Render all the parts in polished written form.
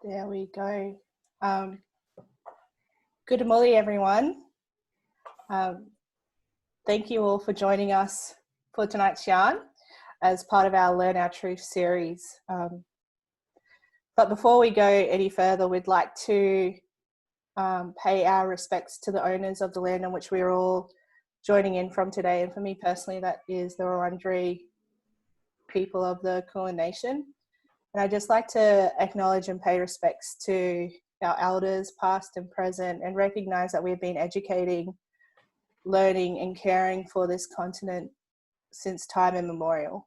There we go. Good morning, everyone. Thank you all for joining us for tonight's yarn as part of our Learn Our Truth series. But before we go any further, we'd like to pay our respects to the owners of the land on which we're all joining in from today. And for me personally, that is the Wurundjeri people of the Kulin Nation. And I'd just like to acknowledge and pay respects to our elders, past and present, and recognise that we've been educating, learning and caring for this continent since time immemorial.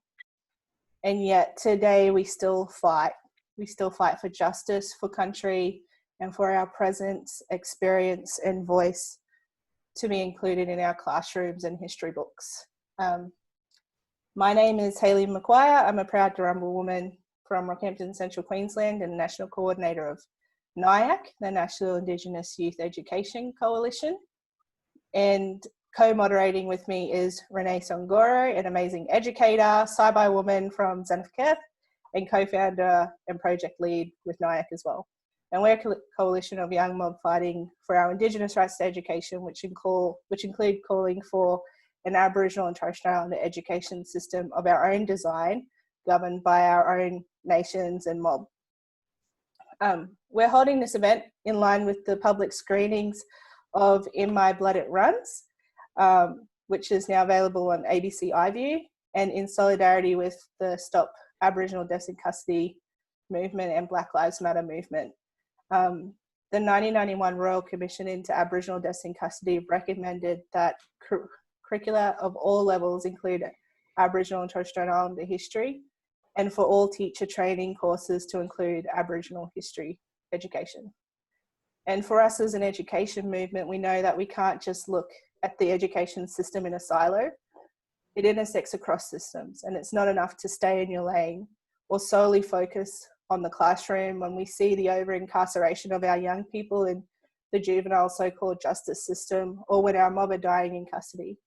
And yet today we still fight. We still fight for justice, for country, and for our presence, experience and voice to be included in our classrooms and history books. My name is Hayley McGuire. I'm a proud Darumba woman from Rockhampton, Central Queensland, and National Coordinator of NIAC, the National Indigenous Youth Education Coalition. And co-moderating with me is Renee Songoro, an amazing educator, Saibai woman from Zanafketh, and co-founder and project lead with NIAC as well. And we're a coalition of young mob fighting for our Indigenous rights to education, which include calling for an Aboriginal and Torres Strait Islander education system of our own design, governed by our own nations and mob. We're holding this event in line with the public screenings of In My Blood It Runs, which is now available on ABC iView, and in solidarity with the Stop Aboriginal Deaths in Custody movement and Blak Lives Matter movement. The 1991 Royal Commission into Aboriginal Deaths in Custody recommended that curricula of all levels include Aboriginal and Torres Strait Islander history, and for all teacher training courses to include Aboriginal history education. And for us as an education movement, we know that we can't just look at the education system in a silo. It intersects across systems, and it's not enough to stay in your lane or solely focus on the classroom when we see the over-incarceration of our young people in the juvenile so-called justice system, or when our mob are dying in custody.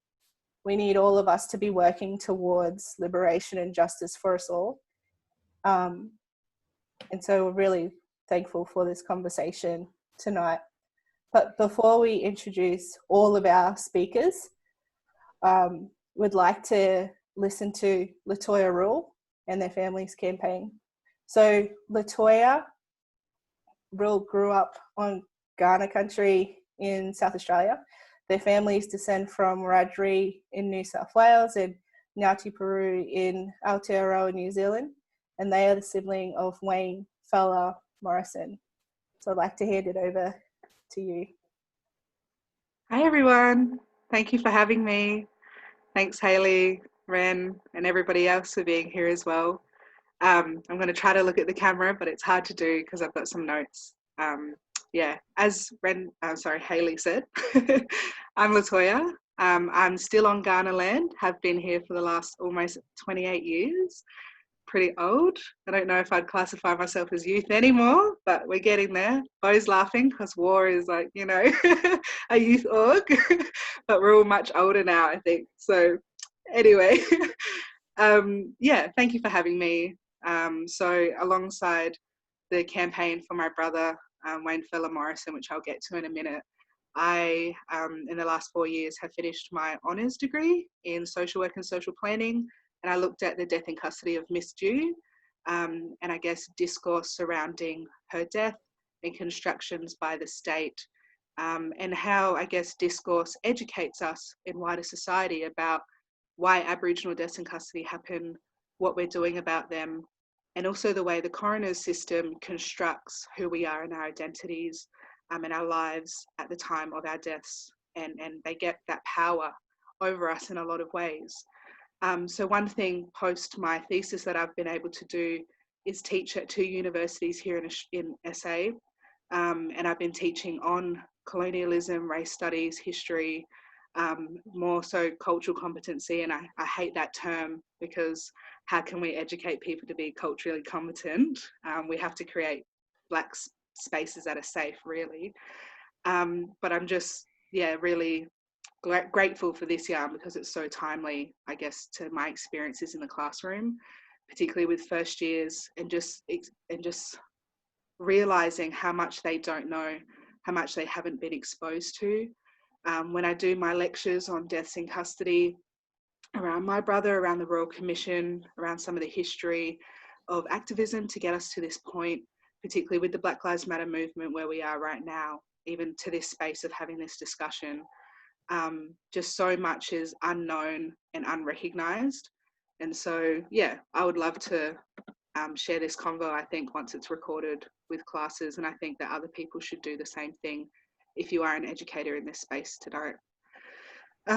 We need all of us to be working towards liberation and justice for us all. And so we're really thankful for this conversation tonight. But before we introduce all of our speakers, we'd like to listen to Latoya Rule and their family's campaign. So Latoya Rule grew up on Kaurna country in South Australia. Their families descend from Wiradjuri in New South Wales and Ngati Peru in Aotearoa, New Zealand, and they are the sibling of Wayne Fella Morrison. So I'd like to hand it over to you. Hi everyone, thank you for having me. Thanks Hayley, Ren, and everybody else for being here as well. I'm going to try to look at the camera, but it's hard to do because I've got some notes. As Hayley said, I'm Latoya. I'm still on Kaurna land, have been here for the last almost 28 years. Pretty old. I don't know if I'd classify myself as youth anymore, but we're getting there. Bo's laughing because war is like, a youth org, but we're all much older now, I think. So anyway, thank you for having me. So alongside the campaign for my brother, Wayne Fella Morrison, which I'll get to in a minute, I, in the last 4 years, have finished my honours degree in social work and social planning, and I looked at the death in custody of Miss Dew, and I guess discourse surrounding her death and constructions by the state, and how I guess discourse educates us in wider society about why Aboriginal deaths in custody happen, what we're doing about them, and also the way the coroner's system constructs who we are and our identities and our lives at the time of our deaths, and they get that power over us in a lot of ways. So one thing post my thesis that I've been able to do is teach at 2 universities here in SA, and I've been teaching on colonialism, race studies, history, more so cultural competency, and I hate that term because how can we educate people to be culturally competent? We have to create black spaces that are safe, really. But I'm just, really grateful for this yarn because it's so timely, I guess, to my experiences in the classroom, particularly with first years, and just realizing how much they don't know, how much they haven't been exposed to. When I do my lectures on deaths in custody, around my brother, around the Royal Commission, around some of the history of activism to get us to this point, particularly with the Blak Lives Matter movement where we are right now, even to this space of having this discussion, just so much is unknown and unrecognised. And so, yeah, I would love to share this convo, I think, once it's recorded with classes, and I think that other people should do the same thing if you are an educator in this space today.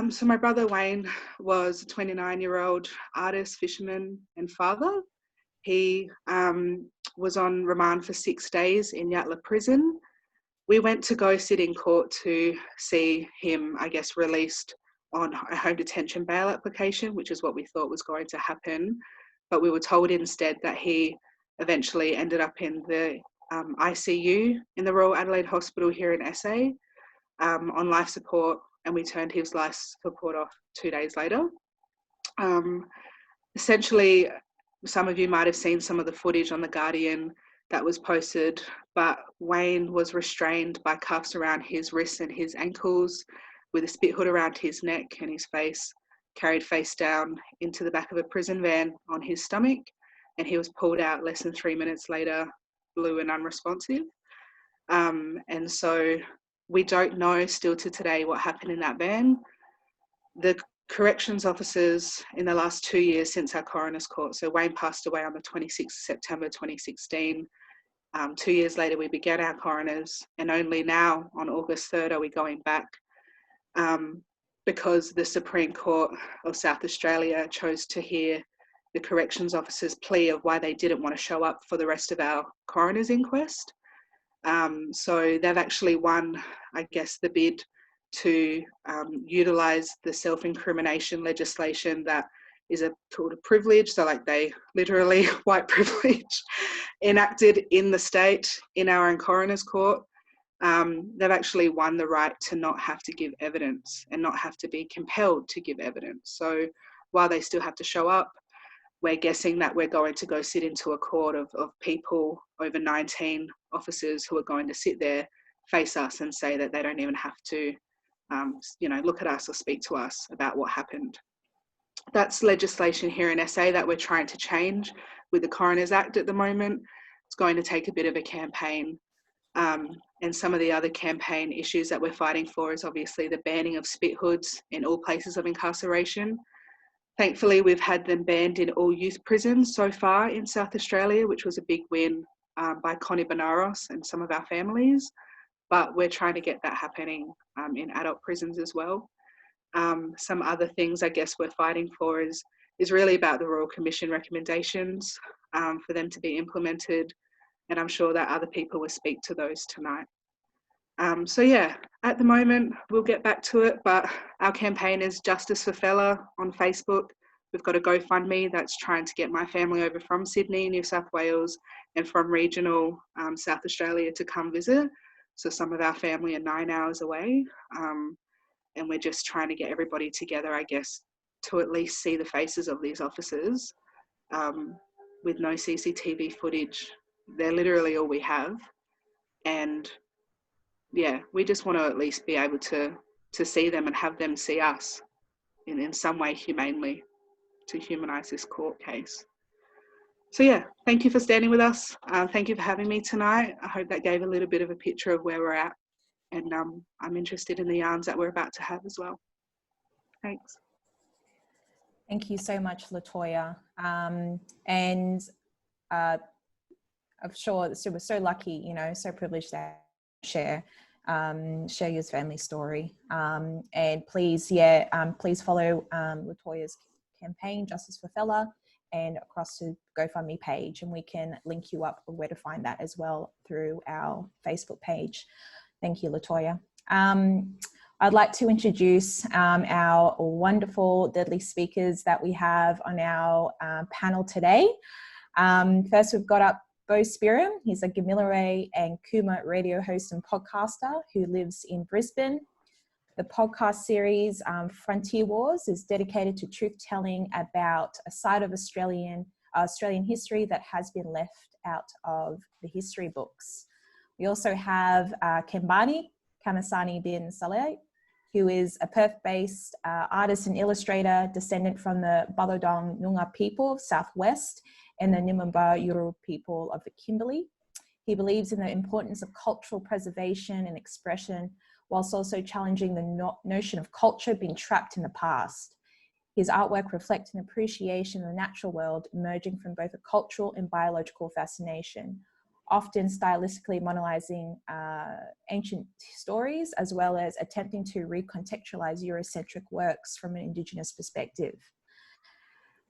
So my brother Wayne was a 29-year-old artist, fisherman and father. He was on remand for 6 days in Yatala prison. We went to go sit in court to see him, I guess, released on a home detention bail application, which is what we thought was going to happen. But we were told instead that he eventually ended up in the ICU in the Royal Adelaide Hospital here in SA on life support, and we turned his life support off 2 days later. Essentially, some of you might have seen some of the footage on The Guardian that was posted, but Wayne was restrained by cuffs around his wrists and his ankles, with a spit hood around his neck and his face, carried face down into the back of a prison van on his stomach, and he was pulled out less than 3 minutes later, blue and unresponsive. And so we don't know still to today what happened in that van. The corrections officers in the last 2 years since our coroner's court, so Wayne passed away on the 26th of September 2016. 2 years later, we began our coroners, and only now on August 3rd are we going back because the Supreme Court of South Australia chose to hear the corrections officers' plea of why they didn't want to show up for the rest of our coroner's inquest. So they've actually won, I guess, the bid to utilise the self-incrimination legislation that is called a privilege, so like they literally white privilege, enacted in the state in our own coroner's court. They've actually won the right to not have to give evidence and not have to be compelled to give evidence. So while they still have to show up, we're guessing that we're going to go sit into a court of people, over 19 officers who are going to sit there, face us and say that they don't even have to, look at us or speak to us about what happened. That's legislation here in SA that we're trying to change with the Coroner's Act at the moment. It's going to take a bit of a campaign. And some of the other campaign issues that we're fighting for is obviously the banning of spit hoods in all places of incarceration. Thankfully, we've had them banned in all youth prisons so far in South Australia, which was a big win by Connie Benaros and some of our families. But we're trying to get that happening in adult prisons as well. Some other things I guess we're fighting for is really about the Royal Commission recommendations for them to be implemented. And I'm sure that other people will speak to those tonight. So yeah, at the moment, we'll get back to it, but our campaign is Justice for Fella on Facebook. We've got a GoFundMe that's trying to get my family over from Sydney, New South Wales, and from regional South Australia to come visit. So some of our family are 9 hours away. And we're just trying to get everybody together, I guess, to at least see the faces of these officers with no CCTV footage. They're literally all we have. And yeah, we just want to at least be able to see them and have them see us in some way humanely to humanise this court case. So yeah, thank you for standing with us. Thank you for having me tonight. I hope that gave a little bit of a picture of where we're at. And I'm interested in the yarns that we're about to have as well. Thanks. Thank you so much, Latoya. I'm sure we're so lucky, so privileged to share your family story. And please, please follow Latoya's campaign, Justice for Fella, and across to GoFundMe page, and we can link you up where to find that as well through our Facebook page. Thank you, Latoya. I'd like to introduce our wonderful, deadly speakers that we have on our panel today. First, we've got up Bo Spirim. He's a Gamilaroi and Kuma radio host and podcaster who lives in Brisbane. The podcast series Frontier Wars is dedicated to truth-telling about a side of Australian history that has been left out of the history books. We also have Kembani Kamasani bin Saleh, who is a Perth-based artist and illustrator, descendant from the Balodong Noongar people of Southwest and the Nimamba Yuru people of the Kimberley. He believes in the importance of cultural preservation and expression, whilst also challenging the notion of culture being trapped in the past. His artwork reflects an appreciation of the natural world emerging from both a cultural and biological fascination, often stylistically monologizing ancient stories, as well as attempting to recontextualize Eurocentric works from an Indigenous perspective.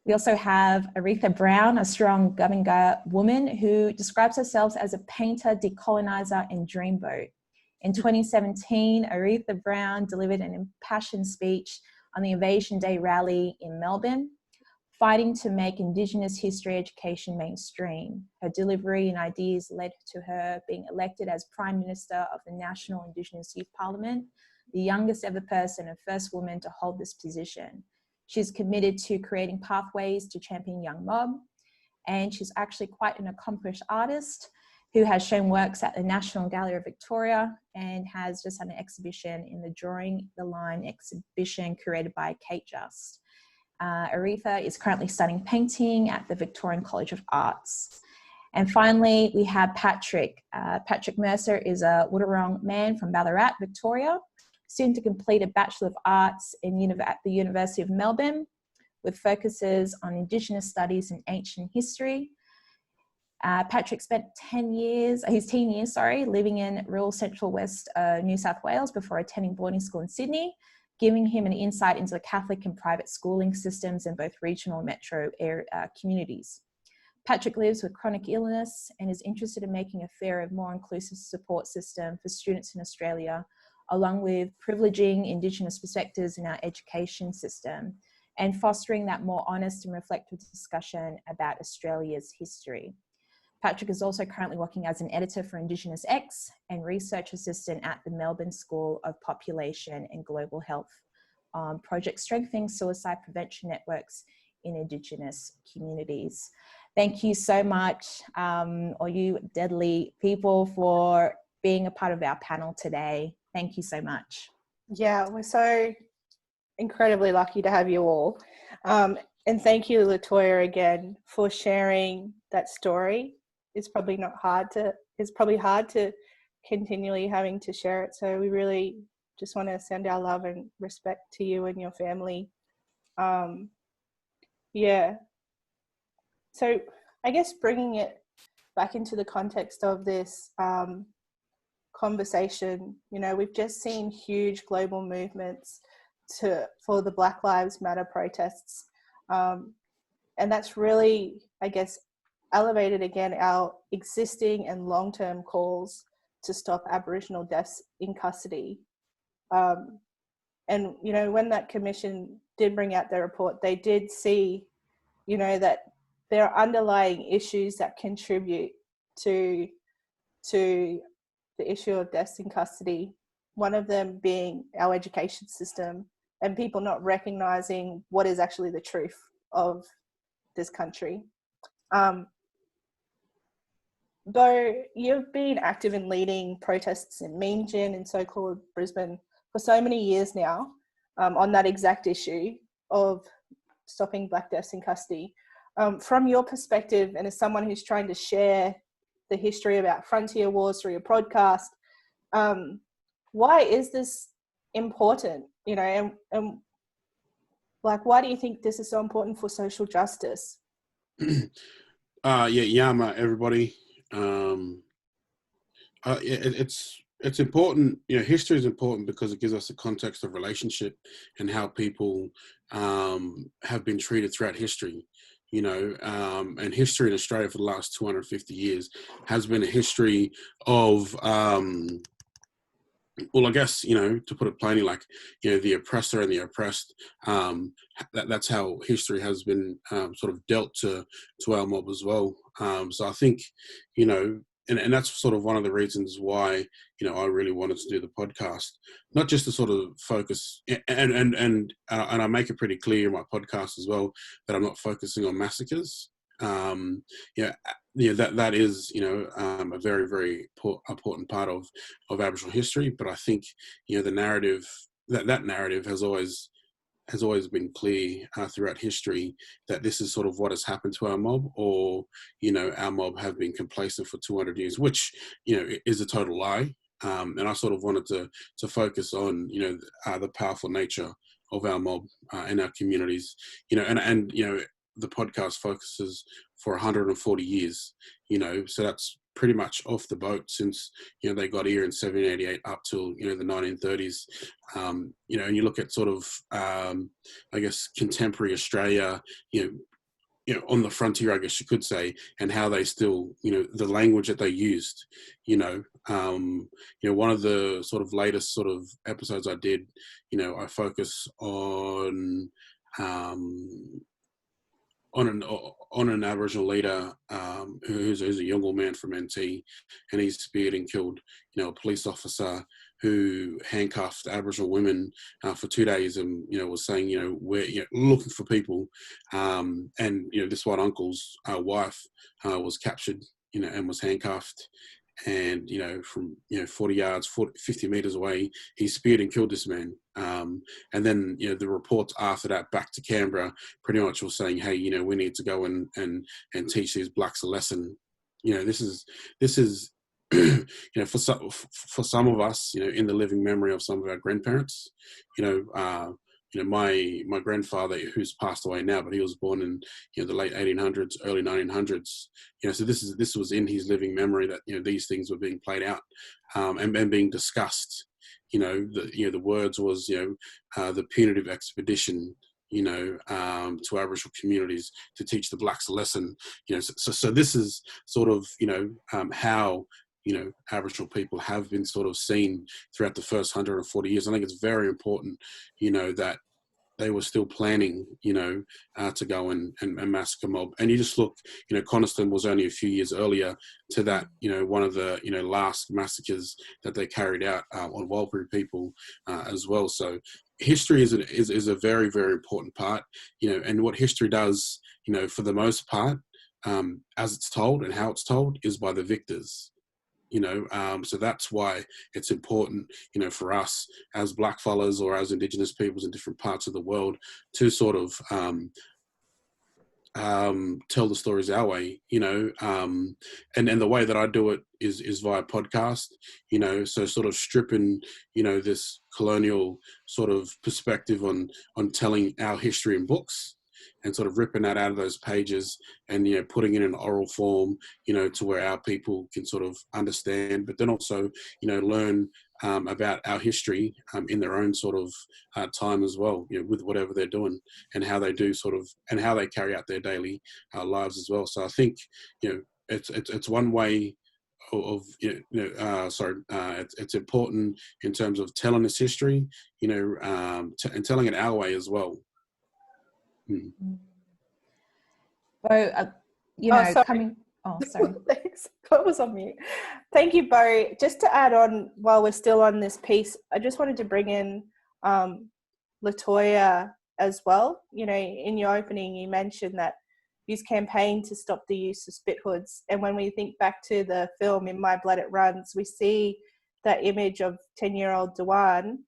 We also have Aretha Brown, a strong Gubinga woman who describes herself as a painter, decolonizer, and dreamboat. In 2017, Aretha Brown delivered an impassioned speech on the Invasion Day rally in Melbourne, fighting to make Indigenous history education mainstream. Her delivery and ideas led to her being elected as Prime Minister of the National Indigenous Youth Parliament, the youngest ever person and first woman to hold this position. She's committed to creating pathways to champion young mob, and she's actually quite an accomplished artist who has shown works at the National Gallery of Victoria and has just had an exhibition in the Drawing the Line exhibition curated by Kate Just. Aretha is currently studying painting at the Victorian College of Arts. And finally, we have Patrick. Patrick Mercer is a Wurrung man from Ballarat, Victoria, soon to complete a Bachelor of Arts at the University of Melbourne, with focuses on Indigenous studies and ancient history. Patrick spent his teen years, living in rural central west New South Wales before attending boarding school in Sydney, giving him an insight into the Catholic and private schooling systems in both regional and metro communities. Patrick lives with chronic illness and is interested in making a fairer, more inclusive support system for students in Australia, along with privileging Indigenous perspectives in our education system and fostering that more honest and reflective discussion about Australia's history. Patrick is also currently working as an editor for Indigenous X and research assistant at the Melbourne School of Population and Global Health on Project Strengthening Suicide Prevention Networks in Indigenous Communities. Thank you so much, all you deadly people, for being a part of our panel today. Thank you so much. Yeah, we're so incredibly lucky to have you all. And thank you, Latoya, again, for sharing that story. It's probably hard to continually having to share it. So we really just want to send our love and respect to you and your family. Yeah. So I guess bringing it back into the context of this conversation, we've just seen huge global movements for the Blak Lives Matter protests. And that's really, I guess, elevated again our existing and long-term calls to stop Aboriginal deaths in custody. And, when that commission did bring out their report, they did see, that there are underlying issues that contribute to the issue of deaths in custody. One of them being our education system and people not recognising what is actually the truth of this country. Though you've been active in leading protests in Meanjin and so-called Brisbane for so many years now, on that exact issue of stopping Black deaths in custody, from your perspective and as someone who's trying to share the history about frontier wars through your podcast, why is this important? And why do you think this is so important for social justice? Yama, everybody. It's important. History is important because it gives us a context of relationship and how people have been treated throughout history. And history in Australia for the last 250 years has been a history of, well, I guess, to put it plainly, the oppressor and the oppressed. That's how history has been sort of dealt to our mob as well. So I think, and that's sort of one of the reasons why, I really wanted to do the podcast, not just to sort of focus, and I make it pretty clear in my podcast as well, that I'm not focusing on massacres. yeah, that is, a very, very important part of Aboriginal history. But I think, the narrative, that narrative has always been clear throughout history, that this is sort of what has happened to our mob, or our mob have been complacent for 200 years, which is a total lie. And I sort of wanted to focus on the powerful nature of our mob and our communities, and the podcast focuses for 140 years, so that's pretty much off the boat since they got here in 1788 up till the 1930s. And you look at sort of I guess contemporary Australia, on the frontier, I guess you could say, and how they still, the language that they used, one of the sort of latest sort of episodes I did, I focus on an Aboriginal leader who's a younger man from NT, and he's speared and killed, a police officer who handcuffed Aboriginal women for 2 days, and was saying, we're looking for people, and this one uncle's wife was captured, and was handcuffed. And from 40 yards, 50 meters away, he speared and killed this man. And then the reports after that back to Canberra pretty much was saying, hey, we need to go and teach these blacks a lesson. This is for some of us, in the living memory of some of our grandparents, my grandfather, who's passed away now, but he was born in the late 1800s, early 1900s. So this was in his living memory that these things were being played out and being discussed. The words was the punitive expedition. To Aboriginal communities to teach the blacks a lesson. So this is sort of how Aboriginal people have been sort of seen throughout the first 140 years. I think it's very important, that they were still planning, to go and massacre mob. And you just look, Coniston was only a few years earlier to that, one of the, last massacres that they carried out on Warlpiri people as well. So history is a very, very important part, and what history does, for the most part, as it's told and how it's told, is by the victors. So that's why it's important, for us as blackfellas or as Indigenous peoples in different parts of the world to sort of tell the stories our way, and the way that I do it is via podcast, so sort of stripping, this colonial sort of perspective on telling our history in books, and sort of ripping that out of those pages and, putting it in oral form, to where our people can sort of understand, but then also, learn about our history in their own sort of time as well, with whatever they're doing and how they do sort of, and how they carry out their daily lives as well. So I think, it's one way of it's important in terms of telling this history, and telling it our way as well. So, coming. Oh, sorry. Thanks. What was on mute? Thank you, Bo. Just to add on, while we're still on this piece, I just wanted to bring in Latoya as well. In your opening, you mentioned that you've campaigned to stop the use of spit hoods. And when we think back to the film In My Blood It Runs, we see that image of 10-year-old Dewan,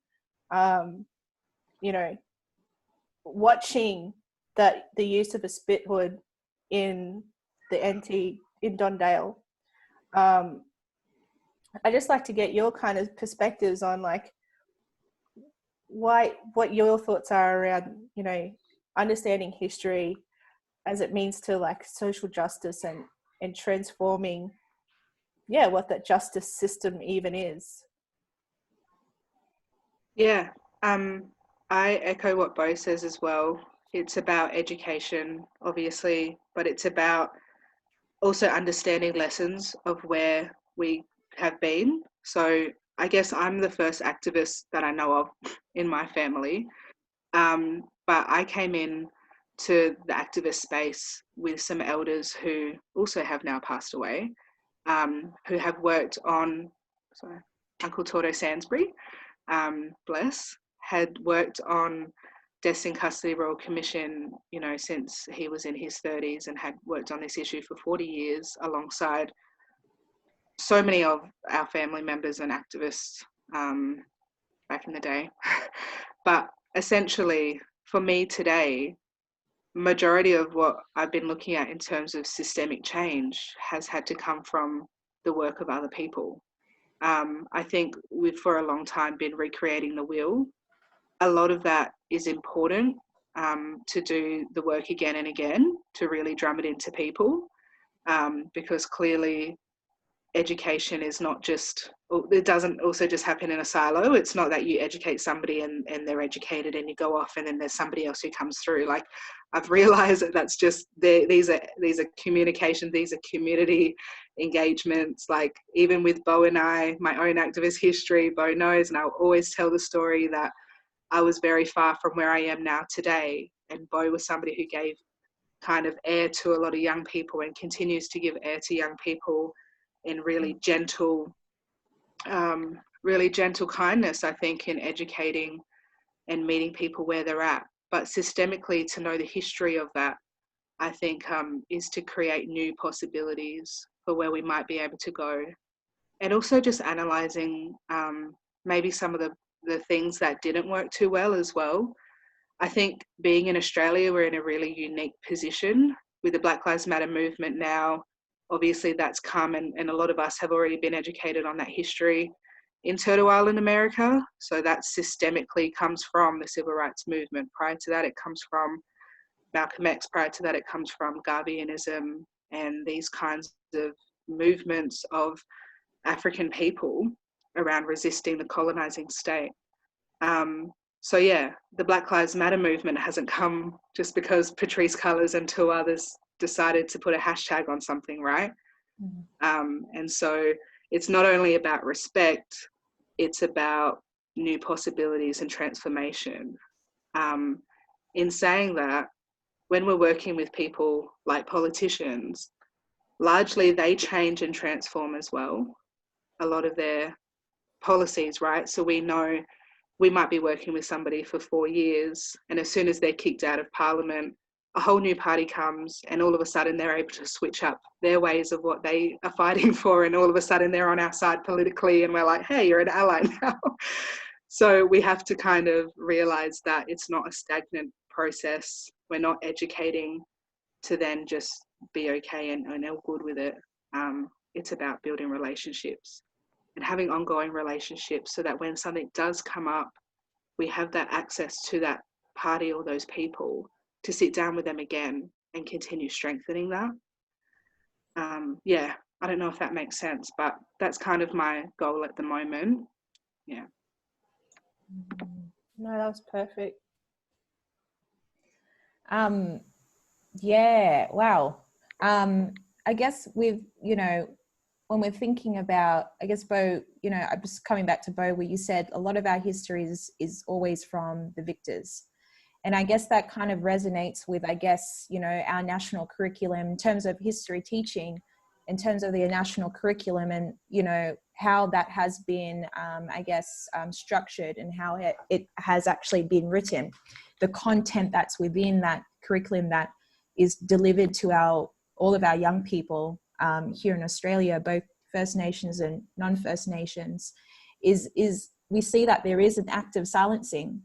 watching the use of a spit hood in the NT in Dondale. I just like to get your kind of perspectives on what your thoughts are around, understanding history as it means to social justice and transforming, what that justice system even is. Yeah, I echo what Bo says as well. It's about education, obviously, but it's about also understanding lessons of where we have been. So I guess I'm the first activist that I know of in my family, but I came in to the activist space with some elders who also have now passed away, who have worked on, Uncle Torres Sansbury, bless, had worked on Deaths in Custody Royal Commission, you know, since he was in his 30s and had worked on this issue for 40 years alongside so many of our family members and activists back in the day. But essentially, for me today, majority of what I've been looking at in terms of systemic change has had to come from the work of other people. I think we've for a long time been recreating the wheel. A lot of that is important to do the work again and again, to really drum it into people, because clearly education is not just, it doesn't also just happen in a silo. It's not that you educate somebody and they're educated and you go off and then there's somebody else who comes through. Like, I've realized that that's just, these are communication, these are community engagements. Like, even with Bo and I, my own activist history, Bo knows, and I'll always tell the story that I was very far from where I am now today. And Bo was somebody who gave kind of air to a lot of young people and continues to give air to young people in really gentle kindness, I think, in educating and meeting people where they're at. But systemically, to know the history of that, I think, is to create new possibilities for where we might be able to go. And also just analysing maybe some of the things that didn't work too well as well. I think being in Australia, we're in a really unique position with the Blak Lives Matter movement now. Obviously that's come, and a lot of us have already been educated on that history in Turtle Island, America. So that systemically comes from the civil rights movement. Prior to that, it comes from Malcolm X. Prior to that, it comes from Garveyism and these kinds of movements of African people around resisting the colonizing state. So yeah, the Blak Lives Matter movement hasn't come just because Patrisse Cullors and two others decided to put a hashtag on something, right? Mm-hmm. And so it's not only about respect, it's about new possibilities and transformation. In saying that, when we're working with people like politicians, largely they change and transform as well, a lot of their policies, right? So we know we might be working with somebody for 4 years, and as soon as they're kicked out of Parliament, a whole new party comes, and all of a sudden they're able to switch up their ways of what they are fighting for, and all of a sudden they're on our side politically, and we're like, hey, you're an ally now. So we have to kind of realise that it's not a stagnant process. We're not educating to then just be okay and all good with it. It's about building relationships and having ongoing relationships so that when something does come up, we have that access to that party or those people to sit down with them again and continue strengthening that. Yeah, I don't know if that makes sense, but that's kind of my goal at the moment. Yeah. No, that was perfect. Yeah, wow. I guess with, you know, when we're thinking about, I guess, Bo, you know, I'm just coming back to Bo, where you said a lot of our history is always from the victors. And I guess that kind of resonates with, I guess, you know, our national curriculum in terms of history teaching, in terms of the national curriculum and, you know, how that has been, I guess, structured and how it has actually been written. The content that's within that curriculum that is delivered to all of our young people here in Australia, both First Nations and non-First Nations, is we see that there is an active silencing.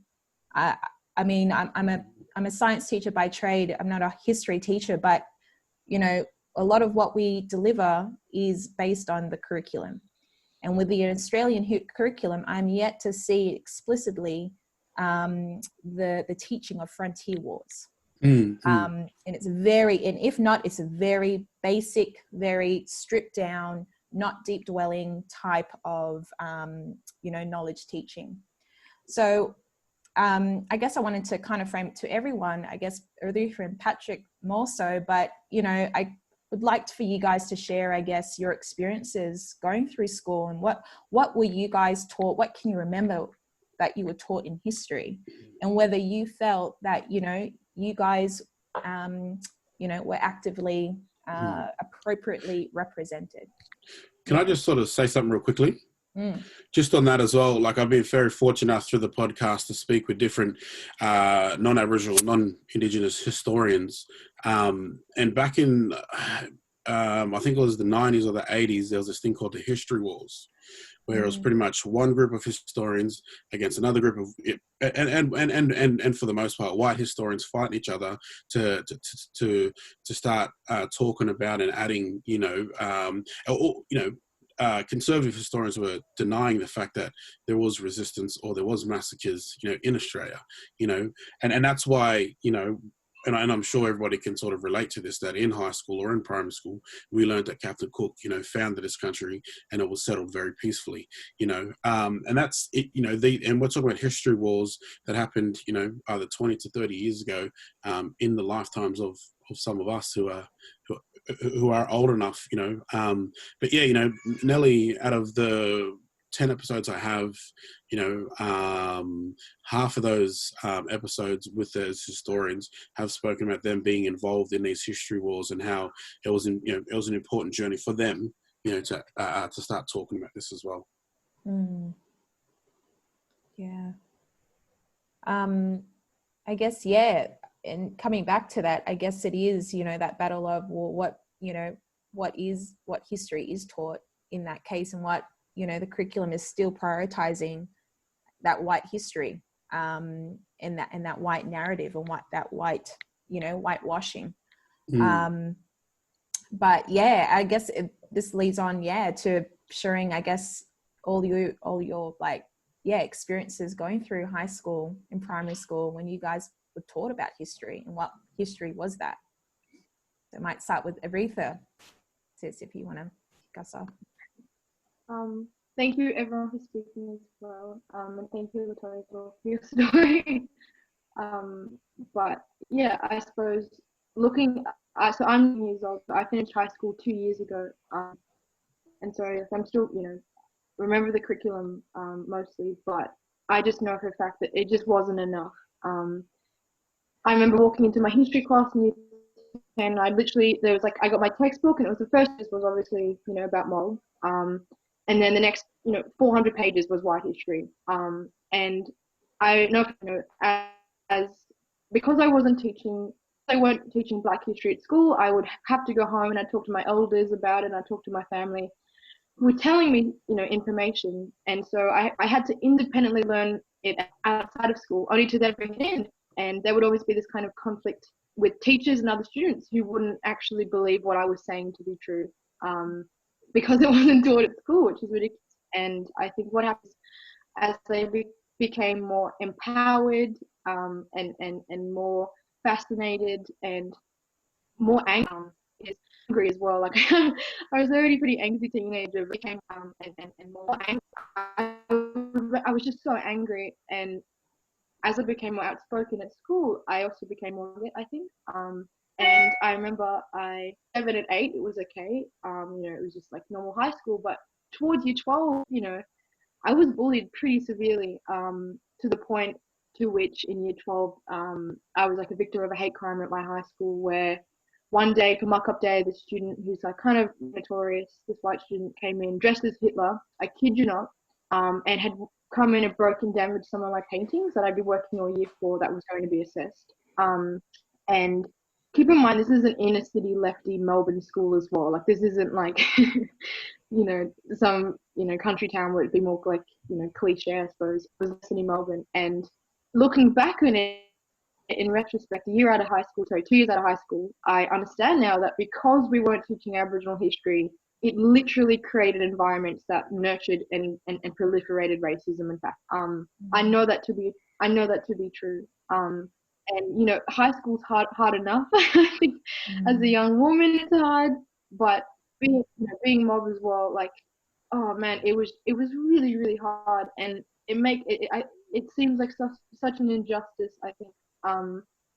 I mean, I'm a science teacher by trade. I'm not a history teacher, but, you know, a lot of what we deliver is based on the curriculum. And with the Australian curriculum, I'm yet to see explicitly the teaching of frontier wars. Mm-hmm. And it's very, and if not, it's a very basic, very stripped down, not deep dwelling type of, you know, knowledge teaching. So I guess I wanted to kind of frame it to everyone, I guess, Ruth and Patrick more so, but, you know, I would like for you guys to share, I guess, your experiences going through school and what were you guys taught? What can you remember that you were taught in history, and whether you felt that, you know, you guys, you know, were actively, appropriately represented. Can I just sort of say something real quickly? Just on that as well, like I've been very fortunate enough through the podcast to speak with different non-Aboriginal, non-Indigenous historians. And back in, I think it was the 90s or the 80s, there was this thing called the history wars, where it was pretty much one group of historians against another group of, and for the most part, white historians fighting each other to start talking about and adding, conservative historians were denying the fact that there was resistance or there was massacres, in Australia, and that's why, and I'm sure everybody can sort of relate to this, that in high school or in primary school, we learned that Captain Cook, founded this country and it was settled very peacefully, and that's it, and we're talking about history wars that happened, either 20 to 30 years ago, in the lifetimes of some of us who are old enough, but yeah, Nelly, out of the 10 episodes I have, half of those episodes with those historians have spoken about them being involved in these history wars and how it was an important journey for them, to start talking about this as well. Yeah. I guess, yeah. And coming back to that, I guess it is, that battle of, well, what history is taught in that case, and what, the curriculum is still prioritizing that white history, and that white narrative, and that whitewashing. But yeah, I guess this leads on, to sharing, I guess, all your experiences going through high school and primary school when you guys were taught about history, and what history was that. So I might start with Aretha, sis, if you want to kick us off. Thank you everyone for speaking as well, and thank you, Latoya, for your story. But yeah, I suppose so I'm years old. I finished high school 2 years ago, and so I'm still, remember the curriculum mostly, but I just know for a fact that it just wasn't enough. I remember walking into my history class in year 10, and I got my textbook, and it was the first was obviously, about mob. And then the next, 400 pages was white history. And I know, because I weren't teaching Black history at school, I would have to go home and I'd talk to my elders about it, and I'd talk to my family who were telling me, information. And so I had to independently learn it outside of school, only to then bring it in. And there would always be this kind of conflict with teachers and other students who wouldn't actually believe what I was saying to be true, because it wasn't taught at school, which is ridiculous. And I think what happens as they became more empowered, and more fascinated and more angry as well. Like I was already a pretty angsty teenager, became and more angry. I was just so angry, and as I became more outspoken at school, I also became more of it, I think. And I remember 7 and 8, it was okay. It was just like normal high school. But towards year 12, I was bullied pretty severely, to the point to which in year 12, I was like a victim of a hate crime at my high school, where one day for muck-up day, the student who's like kind of notorious, this white student came in dressed as Hitler, I kid you not, and had come in and broken damaged some of my paintings that I'd been working all year for that was going to be assessed. And keep in mind, this is an inner city lefty Melbourne school as well. Like, this isn't like, some, country town where it'd be more like, cliche, I suppose. It was city Melbourne. And looking back on it, in retrospect, 2 years out of high school, I understand now that because we weren't teaching Aboriginal history, it literally created environments that nurtured and proliferated racism. In fact, I know that to be true. And high school's hard enough. I think as a young woman, it's hard. But being mob as well, like, oh man, it was really, really hard, and it seems like such an injustice, I think.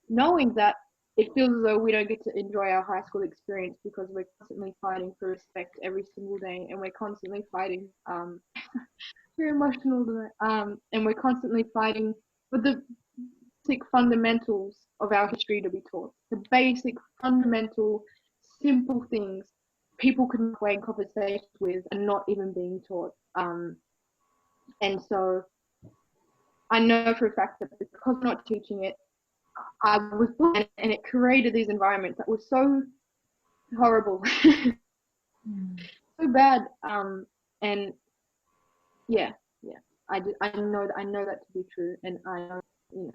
Knowing that it feels as though we don't get to enjoy our high school experience because we're constantly fighting for respect every single day, and we're constantly fighting. Very emotional today. And we're constantly fighting for the basic fundamentals of our history to be taught. The basic, fundamental, simple things people can walk away in conversations with and not even being taught. And so I know for a fact that because we're not teaching it, I was blind, and it created these environments that were so horrible, so bad. And yeah, I know that to be true, and I know, you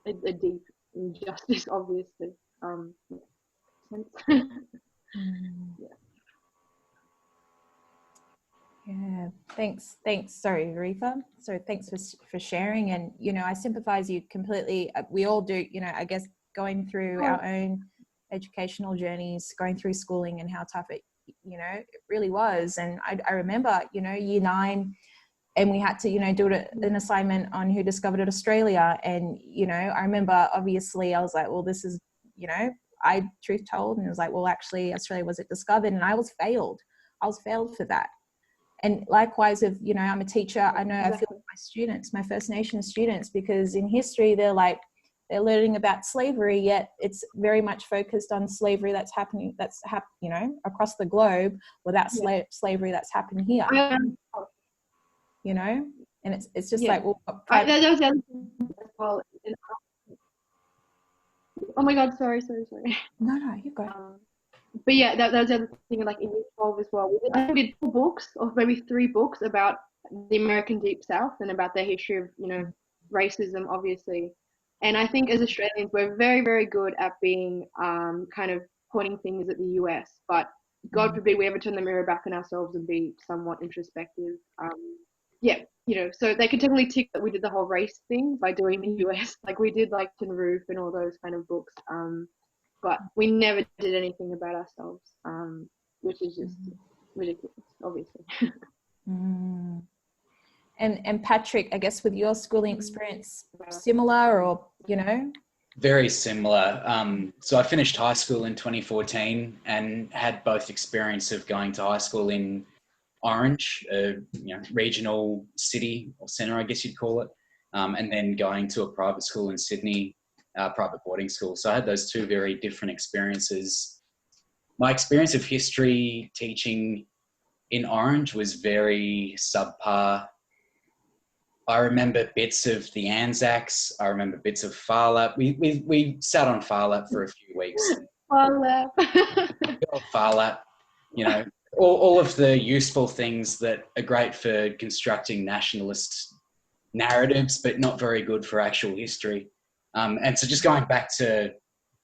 know, a deep injustice, obviously. Yeah. Yeah, thanks. Sorry, Aretha. So thanks for sharing. And, you know, I sympathize you completely. We all do, you know, I guess going through our own educational journeys, going through schooling and how tough it, you know, it really was. And I remember, you know, year 9, and we had to, you know, do an assignment on who discovered Australia. And, you know, I remember obviously I was like, well, this is, you know, I truth told, and it was like, well, actually Australia wasn't discovered, and I was failed for that. And likewise, if, you know, I'm a teacher, I know I feel like my students, my First Nations students, because in history, they're learning about slavery, yet it's very much focused on slavery that's happening, you know, across the globe, without slavery that's happened here, you know? And it's just like, well, that was the other thing as well. Oh my God, sorry. No, you go. But yeah, that was the other thing, like in year 12 as well. We did 4 books, or maybe 3 books about the American Deep South and about their history of, you know, racism, obviously. And I think as Australians, we're very, very good at being kind of pointing fingers at the US, but God forbid we ever turn the mirror back on ourselves and be somewhat introspective. Yeah, you know, so they could technically tick that we did the whole race thing by doing the US, like we did like Tin Roof and all those kind of books. But we never did anything about ourselves, which is just ridiculous, obviously. And Patrick, I guess with your schooling experience, similar, or, you know? Very similar. So I finished high school in 2014 and had both experience of going to high school in Orange, a regional city or centre, I guess you'd call it, and then going to a private school in Sydney, private boarding school. So I had those 2 very different experiences. My experience of history teaching in Orange was very subpar. I remember bits of the Anzacs. I remember bits of Farlap. We sat on Farlap for a few weeks. Farlap. Farlap, you know, all of the useful things that are great for constructing nationalist narratives, but not very good for actual history. And so just going back to,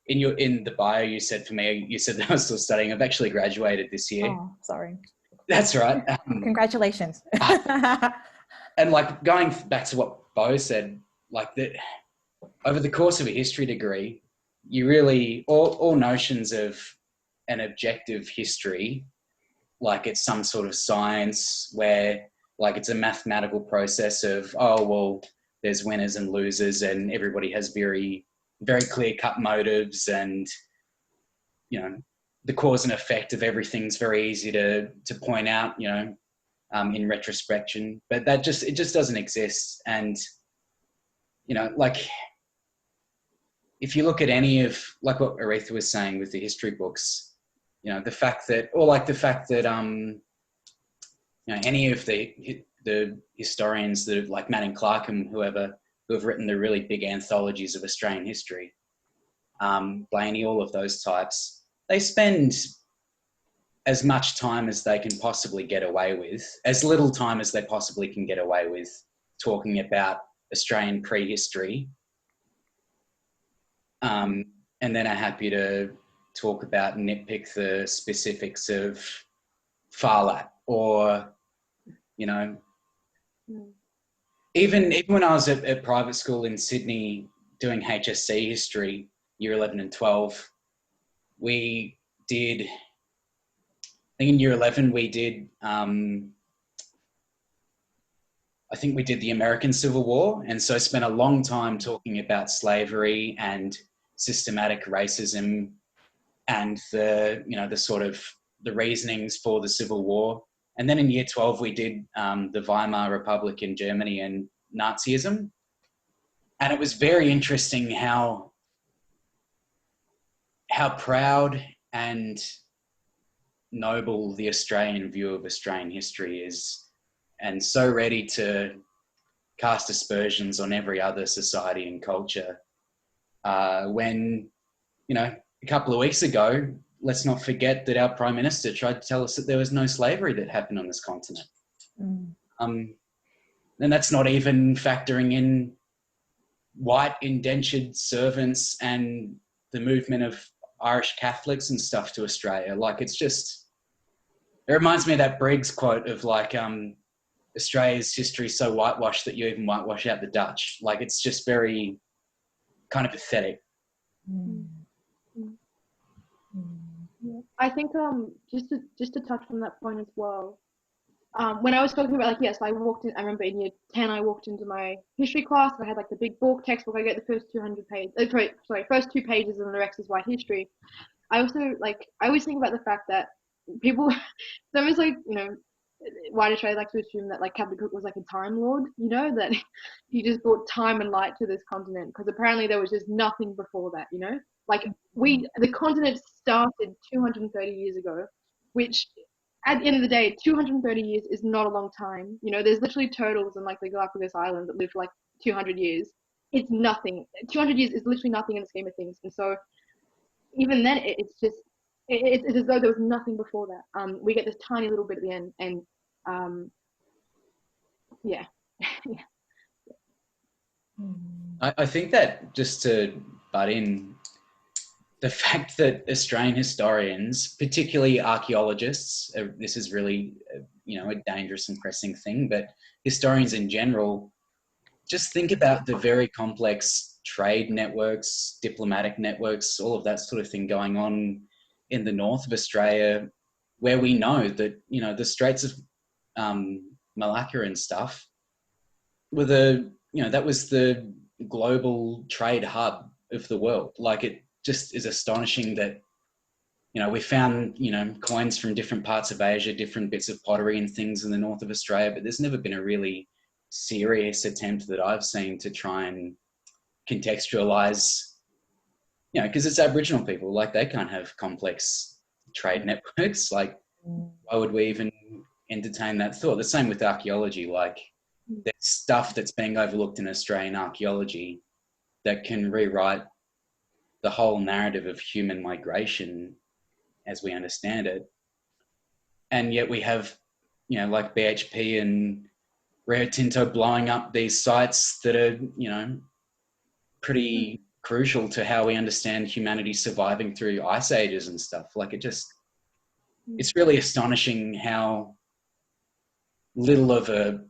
in the bio you said for me, you said that I was still studying. I've actually graduated this year. Oh, sorry. That's right. Congratulations. And like going back to what Bo said, like that over the course of a history degree, you really, all notions of an objective history, like it's some sort of science where like it's a mathematical process of, oh, well, there's winners and losers and everybody has very, very clear cut motives, and, you know, the cause and effect of everything's very easy to point out, you know, in retrospection, but it just doesn't exist. And, you know, like if you look at any of, like what Aretha was saying with the history books, you know, the fact that you know, any of the historians that have, like Matt and Clark and whoever, who have written the really big anthologies of Australian history, Blaney, all of those types, they spend as much time as they can possibly get away with, as little time as they possibly can get away with, talking about Australian prehistory, and then are happy to talk about and nitpick the specifics of Farlap, or, you know, even when I was at private school in Sydney doing HSC history, year 11 and 12, we did, I think in year 11 we did, I think we did the American Civil War, and so I spent a long time talking about slavery and systematic racism and the, you know, the sort of the reasonings for the Civil War. And then in year 12 we did the Weimar Republic in Germany and Nazism, and it was very interesting how proud and noble the Australian view of Australian history is, and so ready to cast aspersions on every other society and culture. When, you know, a couple of weeks ago, let's not forget that our Prime Minister tried to tell us that there was no slavery that happened on this continent. And that's not even factoring in white indentured servants and the movement of Irish Catholics and stuff to Australia. Like, it's just, it reminds me of that Briggs quote of like, Australia's history is so whitewashed that you even whitewash out the Dutch. Like, it's just very kind of pathetic. I think just to touch on that point as well. When I was talking about, like, yes, I remember in year 10, I walked into my history class and I had like the big book textbook. I get the first 200 pages, first 2 pages and the rest is white history. I also, like, I always think about the fact that people, it's almost like, you know, white Australia like to assume that like Captain Cook was like a time lord, you know, that he just brought time and light to this continent, because apparently there was just nothing before that, you know, like the continent started 230 years ago, which at the end of the day, 230 years is not a long time. You know, there's literally turtles in like the Galapagos Islands that live for like 200 years. It's nothing. 200 years is literally nothing in the scheme of things. And so even then, it's just, it's as though there was nothing before that. We get this tiny little bit at the end, and yeah. I think that, just to butt in, the fact that Australian historians, particularly archaeologists, this is really, you know, a dangerous and pressing thing, but historians in general, just think about the very complex trade networks, diplomatic networks, all of that sort of thing going on in the north of Australia, where we know that, you know, the Straits of Malacca and stuff were that was the global trade hub of the world. Like, it just is astonishing that, you know, we found, you know, coins from different parts of Asia, different bits of pottery and things in the north of Australia, but there's never been a really serious attempt that I've seen to try and contextualize, you know, because it's Aboriginal people, like, they can't have complex trade networks. Like, why would we even entertain that thought? The same with archaeology. Like, there's stuff that's being overlooked in Australian archaeology that can rewrite the whole narrative of human migration as we understand it. And yet we have, you know, like BHP and Rio Tinto blowing up these sites that are, you know, pretty crucial to how we understand humanity surviving through ice ages and stuff. Like, it's really astonishing how little of a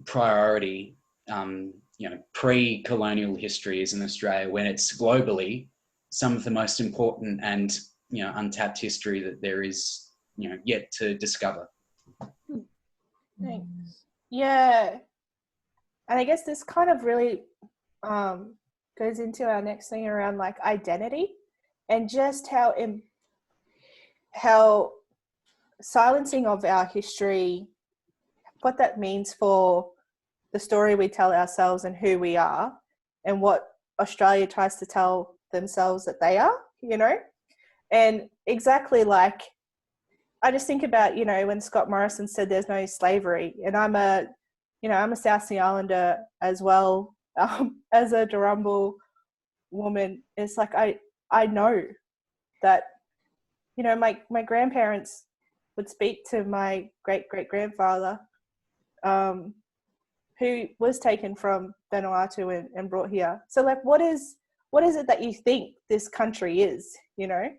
priority, you know, pre-colonial history is in Australia, when it's globally some of the most important and, you know, untapped history that there is, you know, yet to discover. Thanks. Yeah. And I guess this kind of really goes into our next thing around like identity, and just how silencing of our history, what that means for the story we tell ourselves and who we are, and what Australia tries to tell themselves that they are, you know. And exactly, like, I just think about, you know, when Scott Morrison said there's no slavery, and I'm a South Sea Islander as well, as a Darumbal woman. It's like, I know that, you know, my grandparents would speak to my great-great-grandfather, who was taken from Vanuatu and brought here. So, like, what is it that you think this country is, you know?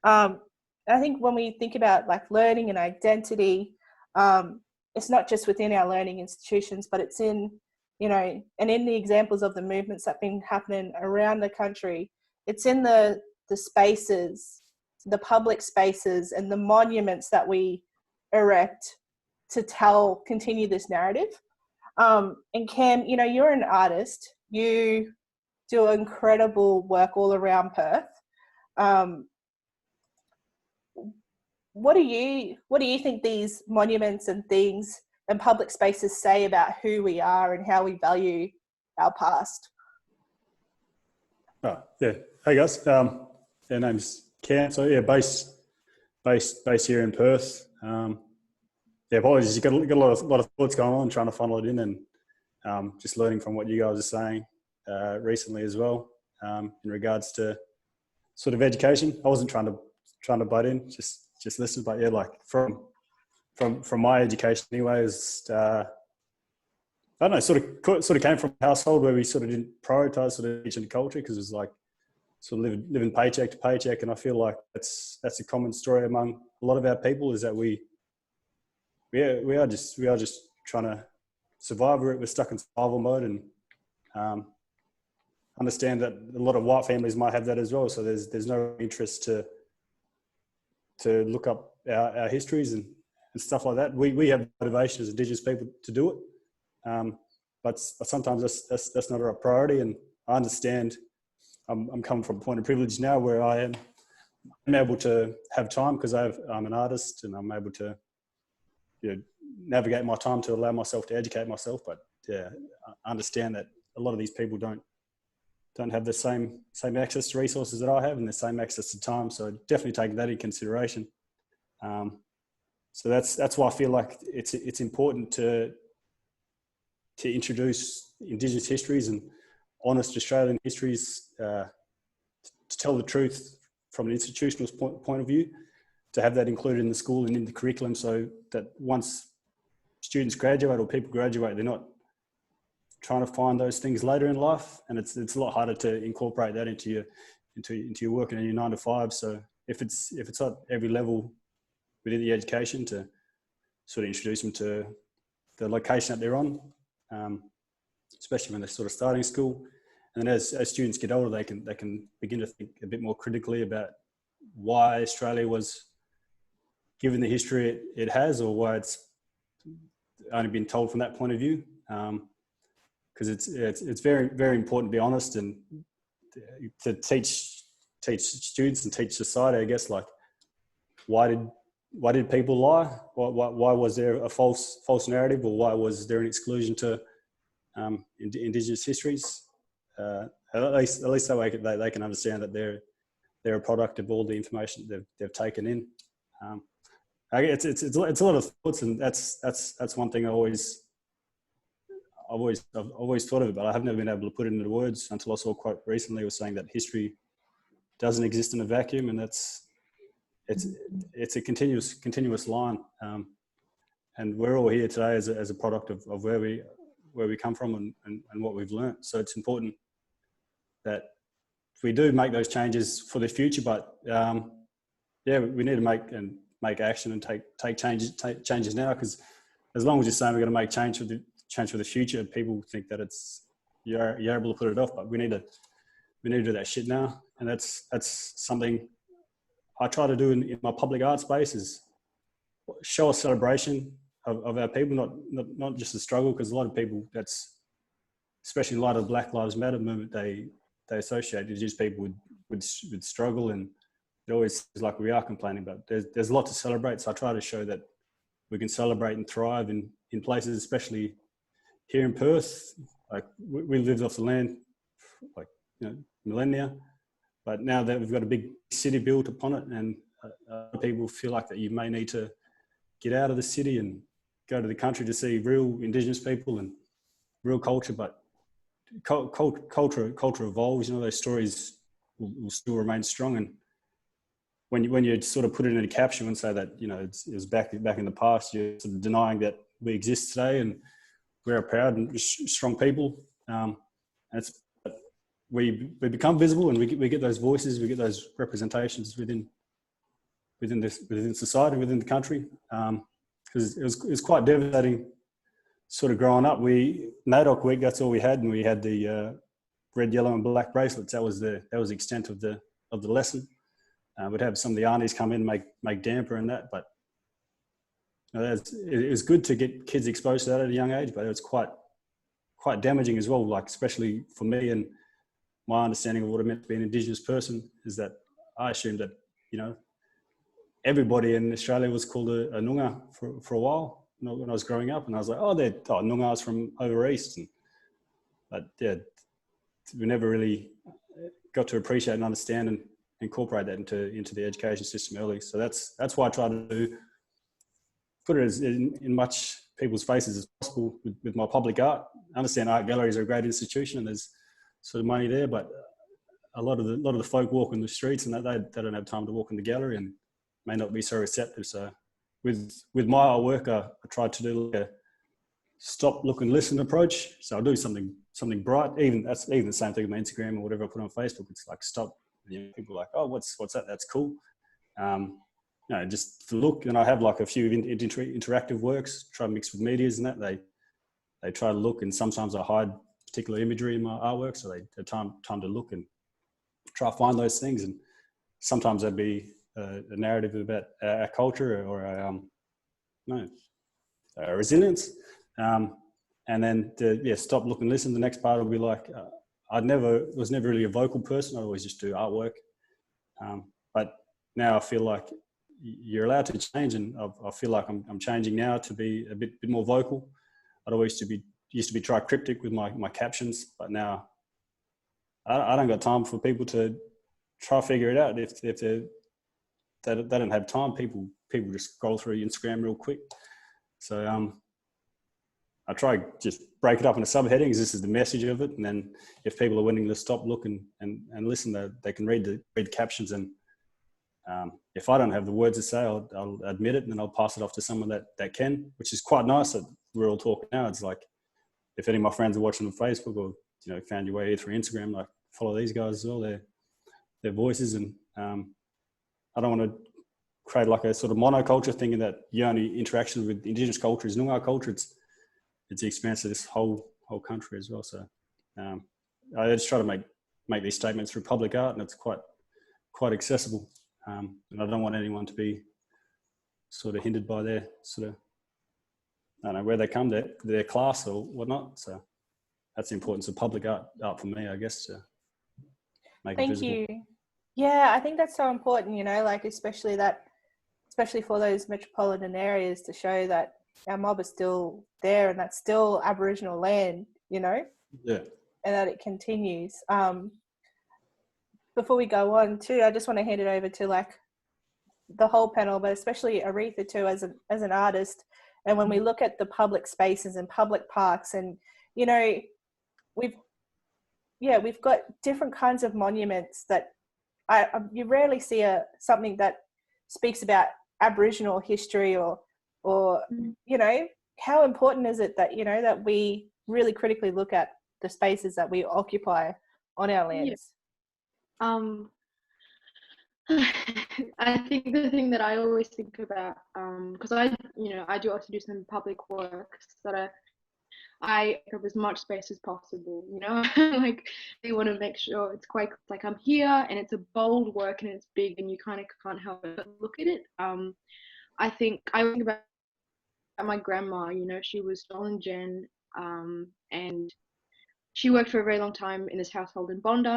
I think when we think about like learning and identity, it's not just within our learning institutions, but it's in, you know, and in the examples of the movements that have been happening around the country, it's in the spaces, the public spaces and the monuments that we erect to continue this narrative. And Cam, you know, you're an artist. You do incredible work all around Perth. What do you think these monuments and things and public spaces say about who we are and how we value our past? Oh, yeah. Hey guys, their name's Cam. So yeah, based here in Perth. yeah, apologies. You got a lot of thoughts going on, trying to funnel it in, and just learning from what you guys are saying recently as well, in regards to sort of education. I wasn't trying to butt in, just listen, but yeah, like from my education anyway, is I don't know, sort of came from a household where we sort of didn't prioritize sort of Indigenous culture, because it was like sort of living paycheck to paycheck, and I feel like that's a common story among a lot of our people, is that we are just trying to survive. We're stuck in survival mode, and understand that a lot of white families might have that as well. So there's no interest to look up our histories and stuff like that. We have motivation as Indigenous people to do it, but sometimes that's not our priority. And I understand. I'm coming from a point of privilege now where I'm able to have time because I'm an artist, and I'm able to, you know, navigate my time to allow myself to educate myself. But yeah, I understand that a lot of these people don't have the same access to resources that I have, and the same access to time. So definitely take that into consideration. So that's why I feel like it's important to introduce Indigenous histories and honest Australian histories, to tell the truth from an institutional point of view, to have that included in the school and in the curriculum, so that once students graduate or people graduate, they're not trying to find those things later in life. And it's a lot harder to incorporate that into your work and in your 9 to 5. So if it's at every level within the education, to sort of introduce them to the location that they're on, especially when they're sort of starting school. And then as students get older, they can begin to think a bit more critically about why Australia was given the history it has, or why it's only been told from that point of view. Because it's very, very important to be honest, and to teach students and teach society, I guess, like why did people lie? Why was there a false narrative, or why was there an exclusion to Indigenous histories? At least that way they can understand that they're a product of all the information they've taken in. It's a lot of thoughts, and that's one thing I've always thought of it, but I have never been able to put it into words until I saw a quote recently was saying that history doesn't exist in a vacuum, and it's a continuous line. And we're all here today as a product of where we come from and what we've learned. So it's important that we do make those changes for the future, but yeah, we need to make action and take changes now, because as long as you're saying we're going to make change for the future, people think that you're able to put it off, but we need to do that shit now. And that's something I try to do in my public art space, is show a celebration of our people, not just a struggle, because a lot of people, that's especially in light of the Blak Lives Matter movement, they associate Indigenous people with struggle, and it always is like we are complaining, but there's a lot to celebrate. So I try to show that we can celebrate and thrive in places, especially here in Perth. Like we lived off the land like, you know, millennia, but now that we've got a big city built upon it, and people feel like that you may need to get out of the city and go to the country to see real Indigenous people and real culture. But culture evolves. You know, those stories will still remain strong. And when you sort of put it in a caption and say that, you know, it was back in the past, you're sort of denying that we exist today, and we're a proud and strong people. We become visible, and we get those voices, we get those representations within society, within the country. Because it was quite devastating, sort of growing up. NAIDOC week, that's all we had, and we had the red, yellow, and black bracelets. That was the extent of the lesson. We'd have some of the aunties come in and make damper and that, but you know, it was good to get kids exposed to that at a young age, but it was quite damaging as well. Like, especially for me, and my understanding of what it meant to be an Indigenous person is that I assumed that, you know, everybody in Australia was called a Noongar for a while when I was growing up, and I was like, Noongars from over east, but yeah, we never really got to appreciate and understand and incorporate that into the education system early. So that's why I try to put it as in much people's faces as possible with my public art. I understand art galleries are a great institution and there's sort of money there, but a lot of the folk walk in the streets and they don't have time to walk in the gallery and may not be so receptive. So with my artwork, I tried to do like a stop, look and listen approach. So I'll do something bright. Even the same thing with my Instagram or whatever I put on Facebook. It's like stop. You know, people are like, oh, what's that? That's cool. Just to look. And I have like a few interactive works, try to mix with medias and that. They try to look, and sometimes I hide particular imagery in my artwork, so they have time to look and try to find those things. And sometimes there'd be a narrative about our culture or a resilience. And then stop, look and listen. The next part will be like, was never really a vocal person. I always just do artwork. But now I feel like you're allowed to change, and I feel like I'm changing now to be a bit more vocal. I'd always used to be try cryptic with my captions, but now I don't got time for people to try to figure it out. If they don't have time, people just scroll through Instagram real quick. So I try just break it up into subheadings. This is the message of it, and then if people are willing to stop, look, and listen, they can read captions. And if I don't have the words to say, I'll admit it, and then I'll pass it off to someone that can, which is quite nice that we're all talking now. It's like if any of my friends are watching on Facebook or found your way here through Instagram, like follow these guys as well. Their voices, and I don't want to create like a sort of monoculture thing in that your only interaction with Indigenous culture is Noongar culture. It's the expanse of this whole country as well. So I just try to make these statements through public art, and it's quite accessible. And I don't want anyone to be sort of hindered by their sort of, I don't know, where they come, their class or whatnot. So that's the importance of public art for me, I guess, to make it visible. Thank you. Yeah, I think that's so important, like especially for those metropolitan areas, to show that our mob is still there and that's still Aboriginal land, Yeah. And that it continues. Before we go on too, I just want to hand it over to like the whole panel, but especially Aretha too, as an artist. And when we look at the public spaces and public parks, and we've got different kinds of monuments that you rarely see something that speaks about Aboriginal history or how important is it that that we really critically look at the spaces that we occupy on our lands? I think the thing that I always think about, because I do also do some public works that I take up as much space as possible, like they want to make sure it's quite like I'm here and it's a bold work and it's big and you kind of can't help but look at it. I think about my grandma, she was stolen Gen, and she worked for a very long time in this household in Bondi,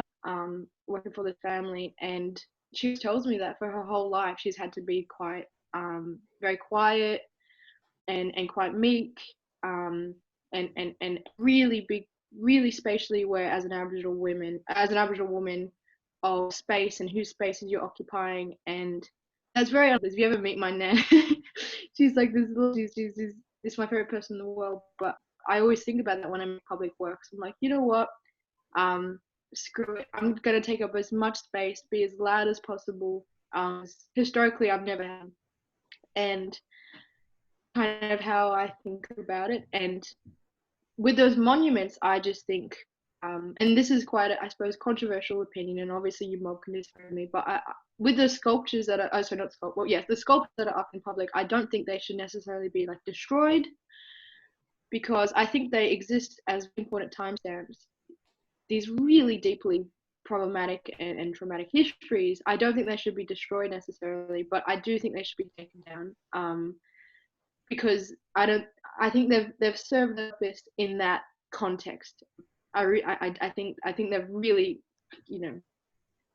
working for the family, and she tells me that for her whole life she's had to be quite very quiet and quite meek, and really big, really spatially aware as an Aboriginal woman of space and whose spaces you're occupying. And that's very honest. If you ever meet my nan, she's like this little, she's my favorite person in the world. But I always think about that when I'm in public works. I'm like, you know what? Screw it. I'm gonna take up as much space, be as loud as possible. Historically, I've never had, and kind of how I think about it. And with those monuments, I just think, and this is quite I suppose, controversial opinion, and obviously you mob can disagree with me, but with the sculptures that are, the sculptures that are up in public, I don't think they should necessarily be like destroyed, because I think they exist as important timestamps. These really deeply problematic and traumatic histories, I don't think they should be destroyed necessarily, but I do think they should be taken down, because I think they've served their purpose in that context. I think they've really,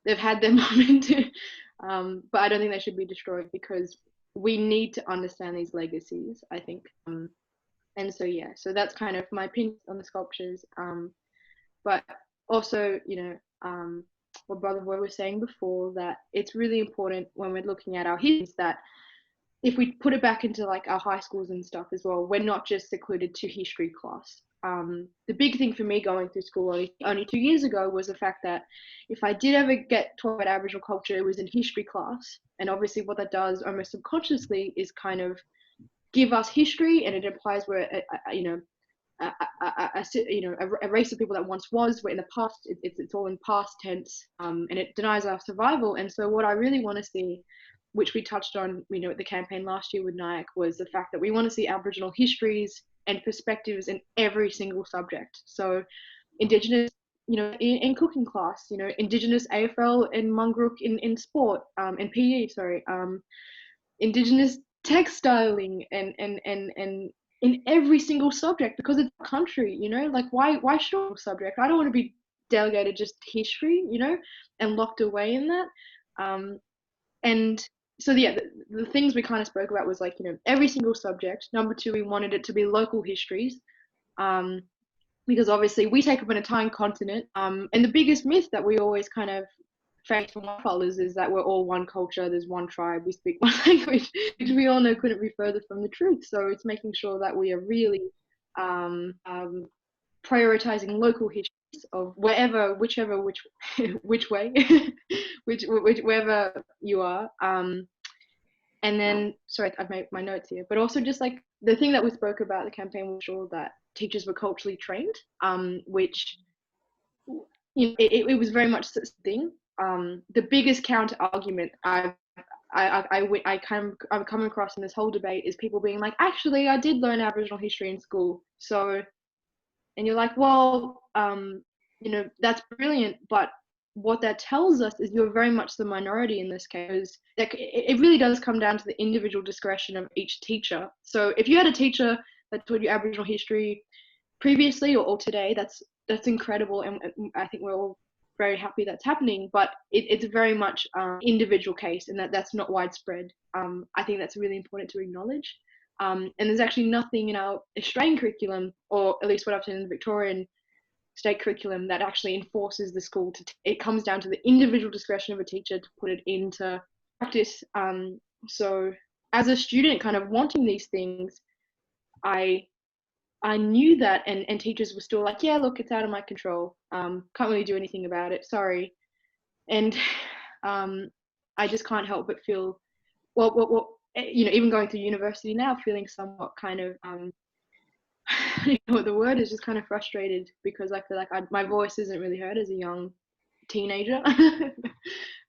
they've had their moment, but I don't think they should be destroyed, because we need to understand these legacies, I think. And so that's kind of my opinion on the sculptures. But also, what Brother Boy was saying before, that it's really important when we're looking at our histories that if we put it back into like our high schools and stuff as well, we're not just secluded to history class. The big thing for me going through school only 2 years ago was the fact that if I did ever get taught about Aboriginal culture, it was in history class. And obviously what that does almost subconsciously is kind of give us history, and it implies we're, a race of people that once was, we're in the past, it's all in past tense, and it denies our survival. And so what I really want to see, which we touched on, at the campaign last year with NIAC, was the fact that we want to see Aboriginal histories and perspectives in every single subject. So Indigenous, in cooking class, Indigenous AFL and Mungruk in sport, and PE, sorry, Indigenous textiling and in every single subject, because it's a country, like why should a subject? I don't want to be delegated just history, and locked away in that. And so yeah, the things we kind of spoke about was like, every single subject. Number 2, we wanted it to be local histories, because obviously we take up an entire continent, and the biggest myth that we always kind of face from our followers is that we're all one culture, there's one tribe, we speak one language, which we all know couldn't be further from the truth. So it's making sure that we are really prioritizing local histories of which way, wherever you are. And then, sorry, I've made my notes here, but also just like the thing that we spoke about the campaign was sure that teachers were culturally trained, which it was very much this thing. The biggest counter argument I've come across in this whole debate is people being like, actually, I did learn Aboriginal history in school. So, and you're like, well, that's brilliant, but what that tells us is you're very much the minority in this case. Like, it really does come down to the individual discretion of each teacher. So if you had a teacher that taught you Aboriginal history previously or today, that's incredible, and I think we're all very happy that's happening, but it's very much individual case, and that's not widespread. I think that's really important to acknowledge. And there's actually nothing in our Australian curriculum, or at least what I've seen in the Victorian state curriculum, that actually enforces the school it comes down to the individual discretion of a teacher to put it into practice. So as a student kind of wanting these things, I knew that, and teachers were still like, yeah, look, it's out of my control. Can't really do anything about it. Sorry. And I just can't help but feel, well, even going through university now, feeling somewhat kind of, I don't know what the word is, just kind of frustrated, because I feel like my voice isn't really heard as a young teenager.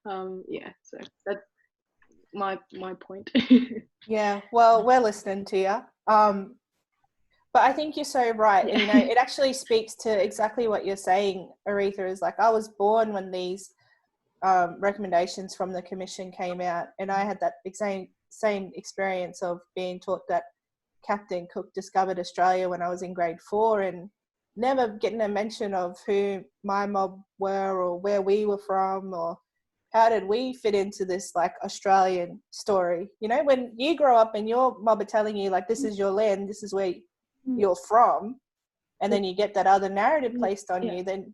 Yeah, so that's my point. Yeah, well, we're listening to you. But I think you're so right. And, it actually speaks to exactly what you're saying, Aretha, is like, I was born when these recommendations from the commission came out, and I had that same experience of being taught that Captain Cook discovered Australia when I was in grade 4, and never getting a mention of who my mob were or where we were from or how did we fit into this like Australian story. When you grow up and your mob are telling you like, this is your land, this is where you're from, and then you get that other narrative placed on you, then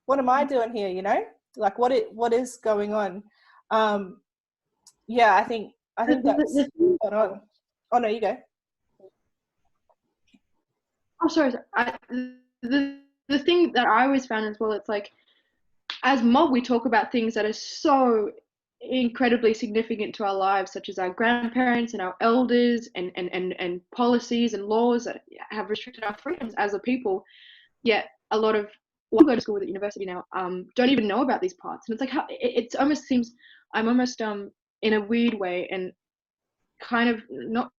what am I doing here, like what is going on? I think that's spot on. Oh no, you go. Oh, sorry. The thing that I always found as well, it's like, as mob, we talk about things that are so incredibly significant to our lives, such as our grandparents and our elders, and policies and laws that have restricted our freedoms as a people. Yet a lot of I go to school at university now, don't even know about these parts, and it's like it almost seems I'm almost in a weird way, and kind of not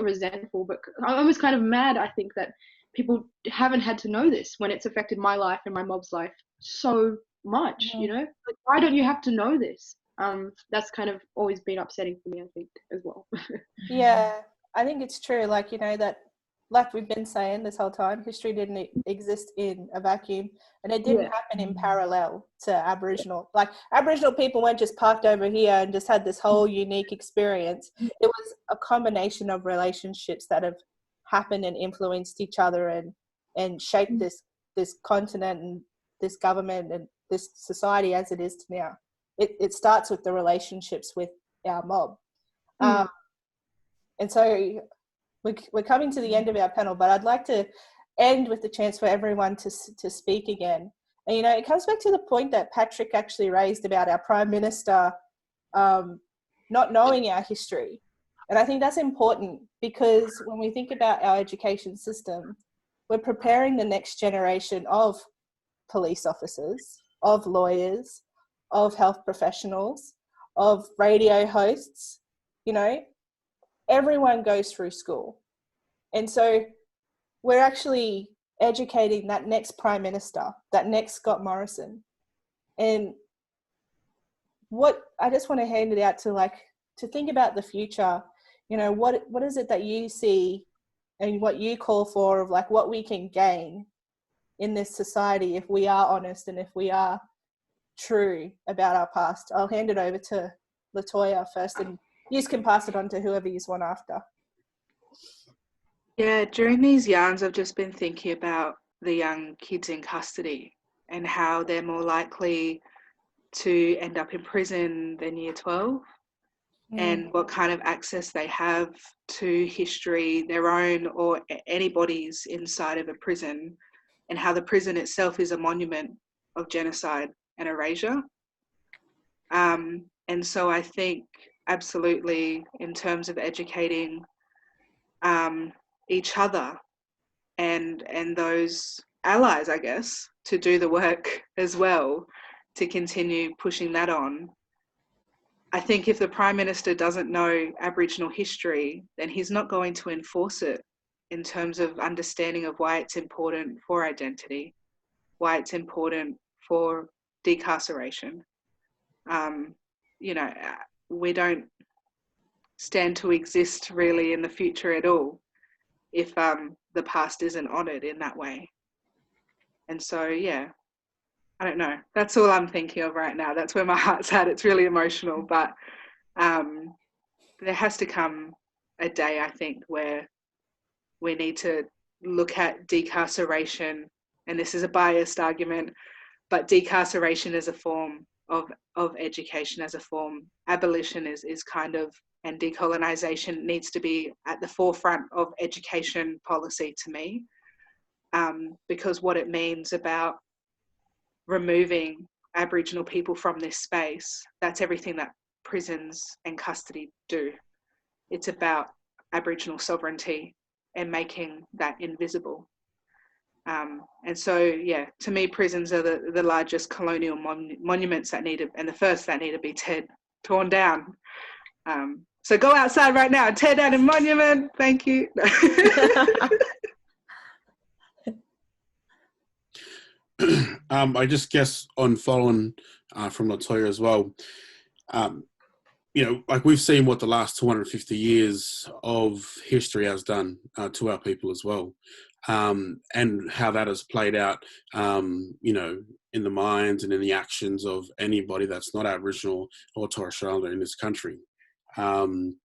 resentful, but I'm almost kind of mad, I think, that people haven't had to know this when it's affected my life and my mob's life so much. Like, why don't you have to know this? That's kind of always been upsetting for me, I think, as well. Yeah, I think it's true, like, that, like we've been saying this whole time, history didn't exist in a vacuum, and it didn't happen in parallel to Aboriginal. Like, Aboriginal people weren't just parked over here and just had this whole unique experience. It was a combination of relationships that have happened and influenced each other and shaped this continent and this government and this society as it is now. It starts with the relationships with our mob. And so we're coming to the end of our panel, but I'd like to end with the chance for everyone to speak again. And, you know, it comes back to the point that Patrick actually raised about our Prime Minister not knowing our history. And I think that's important, because when we think about our education system, we're preparing the next generation of police officers, of lawyers, of health professionals, of radio hosts. You know, everyone goes through school. And so we're actually educating that next Prime Minister, that next Scott Morrison. And what I just want to hand it out to think about the future. You know, what is it that you see and what you call for, of like what we can gain in this society if we are honest and if we are true about our past? I'll hand it over to Latoya first, and you can pass it on to whoever you want after. Yeah, during these yarns, I've just been thinking about the young kids in custody and how they're more likely to end up in prison than year 12, and what kind of access they have to history, their own or anybody's inside of a prison, and how the prison itself is a monument of genocide and erasure. And so I think absolutely, in terms of educating each other and those allies, I guess, to do the work as well, to continue pushing that on. I think if the Prime Minister doesn't know Aboriginal history, then he's not going to enforce it in terms of understanding of why it's important for identity, why it's important for decarceration. You know, we don't stand to exist really in the future at all if the past isn't honoured in that way. And so, yeah, I don't know. That's all I'm thinking of right now. That's where my heart's at. It's really emotional, but there has to come a day, I think, where we need to look at decarceration, and this is a biased argument, but decarceration as a form of education, as a form. Abolition is kind of, and decolonisation needs to be at the forefront of education policy to me, because what it means about removing Aboriginal people from this space, that's everything that prisons and custody do. It's about Aboriginal sovereignty and making that invisible. And so, yeah, to me, prisons are the largest colonial monuments that need to, and the first that need to be torn down. So go outside right now and tear down a monument. Thank you. I just guess on following from Latoya as well, you know, like we've seen what the last 250 years of history has done to our people as well, and how that has played out, you know, in the minds and in the actions of anybody that's not Aboriginal or Torres Strait Islander in this country. And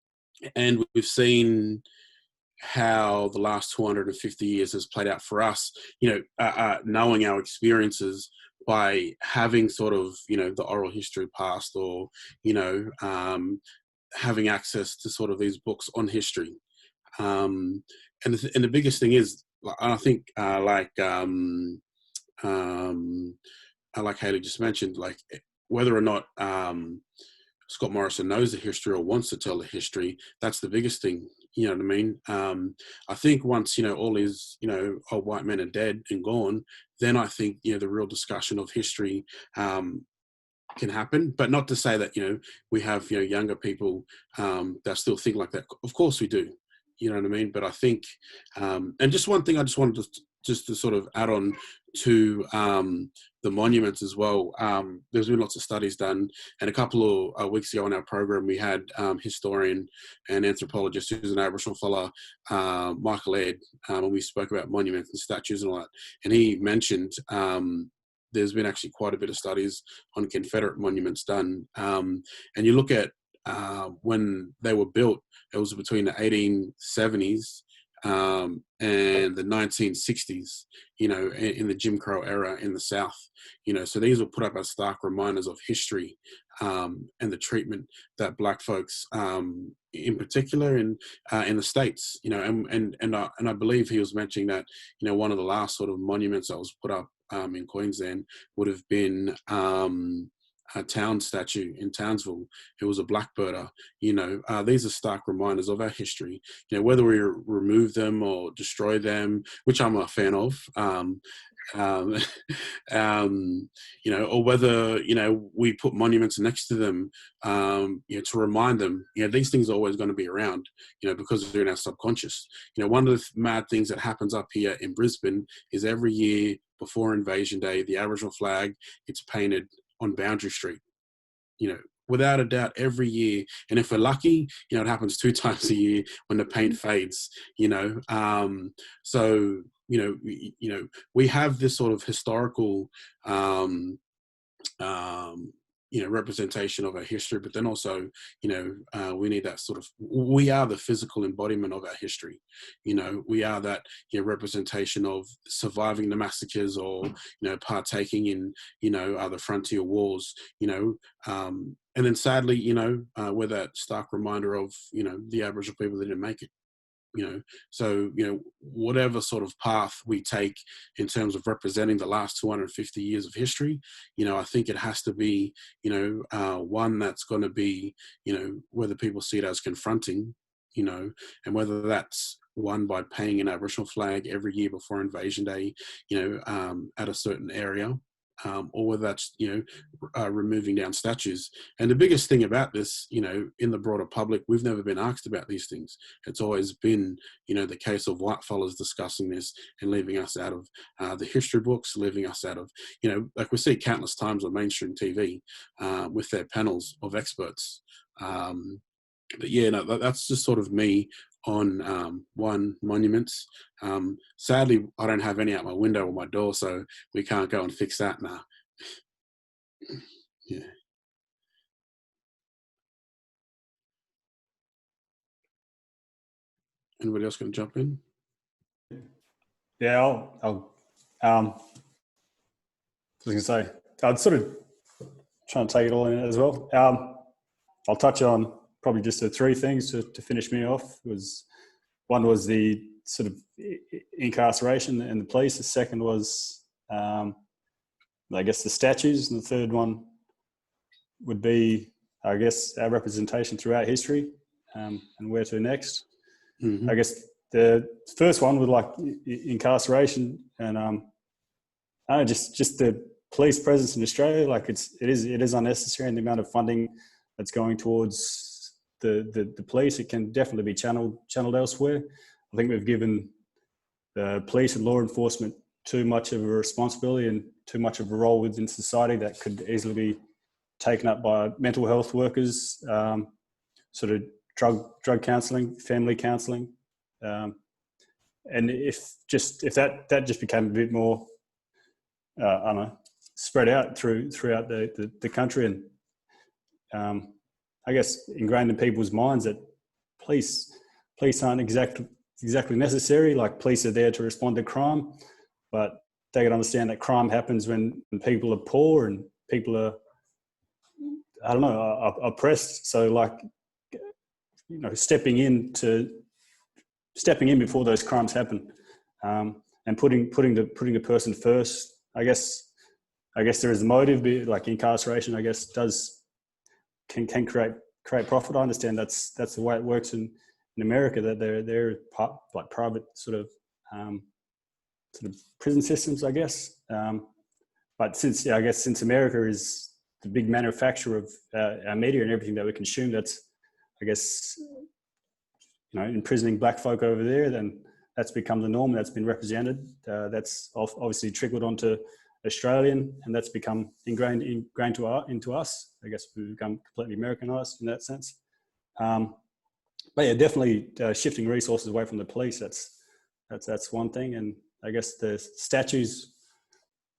we've seen how the last 250 years has played out for us, you know, knowing our experiences by having sort of, you know, the oral history past, or, you know, having access to sort of these books on history. And the biggest thing is, I think, like Hayley just mentioned, like whether or not Scott Morrison knows the history or wants to tell the history, that's the biggest thing. You know what I mean? I think once, you know, all his, you know, old white men are dead and gone, then I think, you know, the real discussion of history can happen. But not to say that, you know, we have, you know, younger people that still think like that. Of course we do. You know what I mean? But I think, and just one thing I just wanted to sort of add on to the monuments as well. There's been lots of studies done, and a couple of weeks ago on our program we had historian and anthropologist who's an Aboriginal fella, Michael Ed, and we spoke about monuments and statues and all that, and he mentioned there's been actually quite a bit of studies on Confederate monuments done, and you look at when they were built, it was between the 1870s and the 1960s, in the Jim Crow era in the South, so these were put up as stark reminders of history, and the treatment that Black folks, in particular in the States, and I believe he was mentioning that, one of the last sort of monuments that was put up in Queensland would have been a town statue in Townsville. It was a blackbirder. These are stark reminders of our history. Whether we remove them or destroy them, which I'm a fan of, or whether we put monuments next to them, to remind them. These things are always going to be around, because they're in our subconscious. One of the mad things that happens up here in Brisbane is every year before Invasion Day, the Aboriginal flag, it's painted on Boundary Street, without a doubt, every year. And if we're lucky, it happens 2 times a year when the paint fades, so, we have this sort of historical, representation of our history, but then also, we need that sort of, we are the physical embodiment of our history. We are that representation of surviving the massacres, or, partaking in, the frontier wars, and then sadly, we're that stark reminder of, the Aboriginal people that didn't make it. So, whatever sort of path we take in terms of representing the last 250 years of history, I think it has to be, one that's going to be, whether people see it as confronting, and whether that's one by paying an Aboriginal flag every year before Invasion Day, at a certain area, or whether that's, removing down statues. And the biggest thing about this, in the broader public, we've never been asked about these things. It's always been, the case of white fellas discussing this and leaving us out of the history books, leaving us out of, like we see countless times on mainstream TV with their panels of experts. But yeah, no, that's just sort of me on one, monuments. Sadly, I don't have any out my window or my door, so we can't go and fix that now. Yeah. Anybody else going to jump in? Yeah, I'll I was going to say, I'd sort of try and take it all in as well. I'll touch on probably just the 3 things to finish me off. One was the sort of incarceration and the police. The second was, I guess, the statues. And the third one would be, I guess, our representation throughout history, and where to next. Mm-hmm. I guess the first one would like incarceration, and just the police presence in Australia. Like it is unnecessary, and the amount of funding that's going towards the police, it can definitely be channeled elsewhere. I think we've given the police and law enforcement too much of a responsibility and too much of a role within society that could easily be taken up by mental health workers, sort of drug counselling, family counselling, and if that just became a bit more, I don't know, spread out throughout the country, and I guess ingrained in people's minds that police aren't exactly necessary. Like, police are there to respond to crime, but they can understand that crime happens when people are poor and people are, I don't know, are oppressed. So, like, stepping in before those crimes happen, and putting the person first. I guess there is a motive, like incarceration, I guess, can create profit. I understand that's the way it works in America, that they're like private sort of prison systems, I guess. But since America is the big manufacturer of our media and everything that we consume, that's, I guess, imprisoning black folk over there, then that's become the norm. That's been represented. That's obviously trickled onto Australian, and that's become ingrained into us. I guess we've become completely Americanized in that sense. But yeah, definitely shifting resources away from the police. That's one thing. And I guess the statues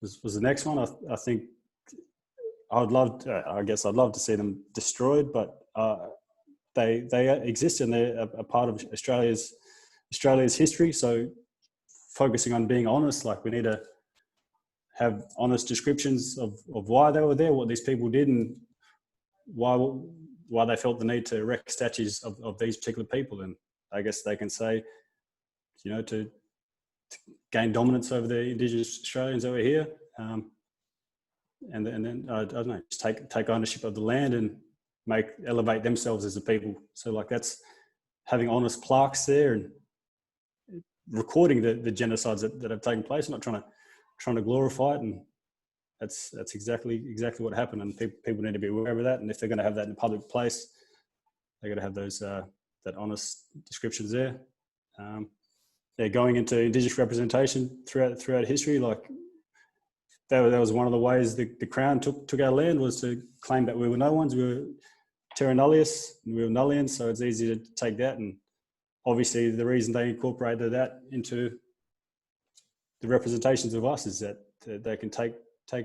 was the next one. I think I'd love to see them destroyed, but they exist, and they're a part of Australia's Australia's history. So focusing on being honest, like we need to have honest descriptions of why they were there, what these people did, and why they felt the need to erect statues of these particular people. And I guess they can say, you know, to gain dominance over the Indigenous Australians over here, and then I don't know, just take ownership of the land and elevate themselves as a people. So like that's having honest plaques there and recording the genocides that have taken place, not trying to glorify it. And that's exactly what happened, and people need to be aware of that. And if they're going to have that in a public place, they're going to have those that honest descriptions there. They're going into Indigenous representation throughout history. Like that was one of the ways the Crown took our land, was to claim that we were no ones, we were terra nullius, and we were nullians. So it's easy to take that, and obviously the reason they incorporated that into the representations of us is that they can take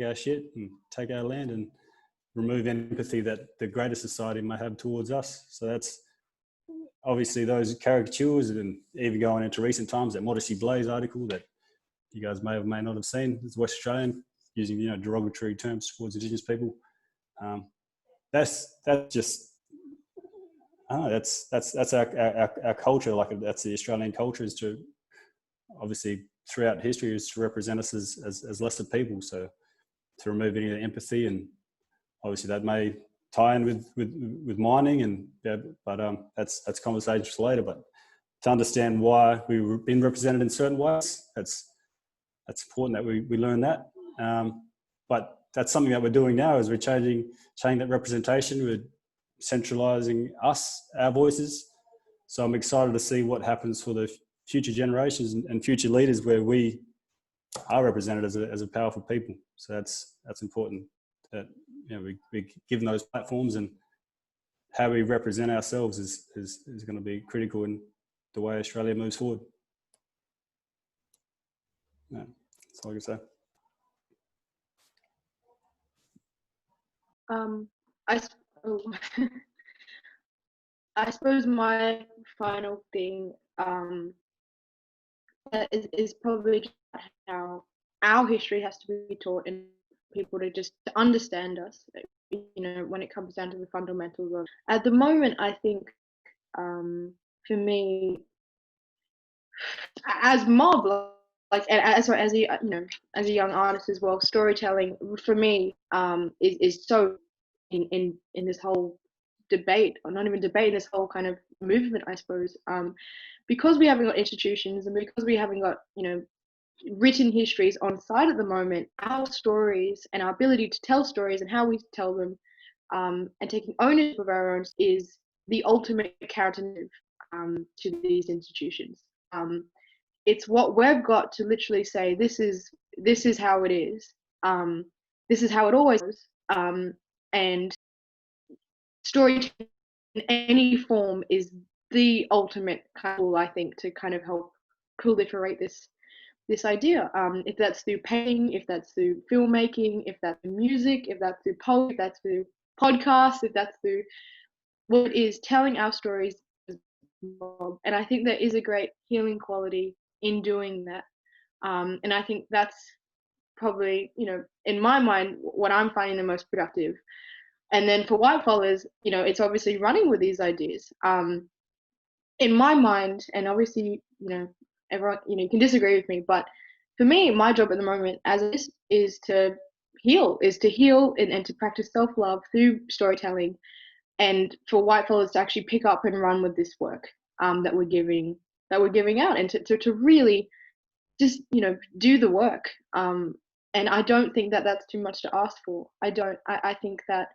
our shit and take our land and remove empathy that the greater society may have towards us. So that's obviously those caricatures, and even going into recent times, that Modesty Blaze article that you guys may or may not have seen, it's West Australian, using, you know, derogatory terms towards Indigenous people. That's just, that's our culture. Like that's the Australian culture, is to obviously throughout history is to represent us as lesser people. So to remove any of the empathy, and obviously that may tie in with mining, and but that's conversations for later. But to understand why we've been represented in certain ways, that's important that we learn that. But that's something that we're doing now, is we're changing that representation. We're centralising our voices. So I'm excited to see what happens for the future generations and future leaders, where we are represented as a powerful people. So that's important, that, you know, we given those platforms, and how we represent ourselves is going to be critical in the way Australia moves forward. Yeah, that's all I can say. I suppose my final thing is probably how our history has to be taught, and people to understand us, you know, when it comes down to the fundamentals of. At the moment, I think for me, as mob, like as a you know, as a young artist as well, storytelling for me is so in this whole debate, or not even debate, this whole kind of movement, I suppose, because we haven't got institutions, and because we haven't got, you know, written histories on site at the moment, our stories and our ability to tell stories and how we tell them, and taking ownership of our own, is the ultimate counter to these institutions. It's what we've got to literally say, this is how it is, this is how it always is, and storytelling in any form is the ultimate kind of tool, I think, to kind of help proliferate this idea. If that's through painting, if that's through filmmaking, if that's through music, if that's through poetry, if that's through podcasts, if that's through what it is, telling our stories. And I think there is a great healing quality in doing that. And I think that's probably, you know, in my mind, what I'm finding the most productive. And then for white followers, you know, it's obviously running with these ideas. In my mind, and obviously, you know, everyone, you know, you can disagree with me, but for me, my job at the moment is to heal and to practice self-love through storytelling, and for white followers to actually pick up and run with this work that we're giving out, and to really just, you know, do the work. And I don't think that that's too much to ask for. I think that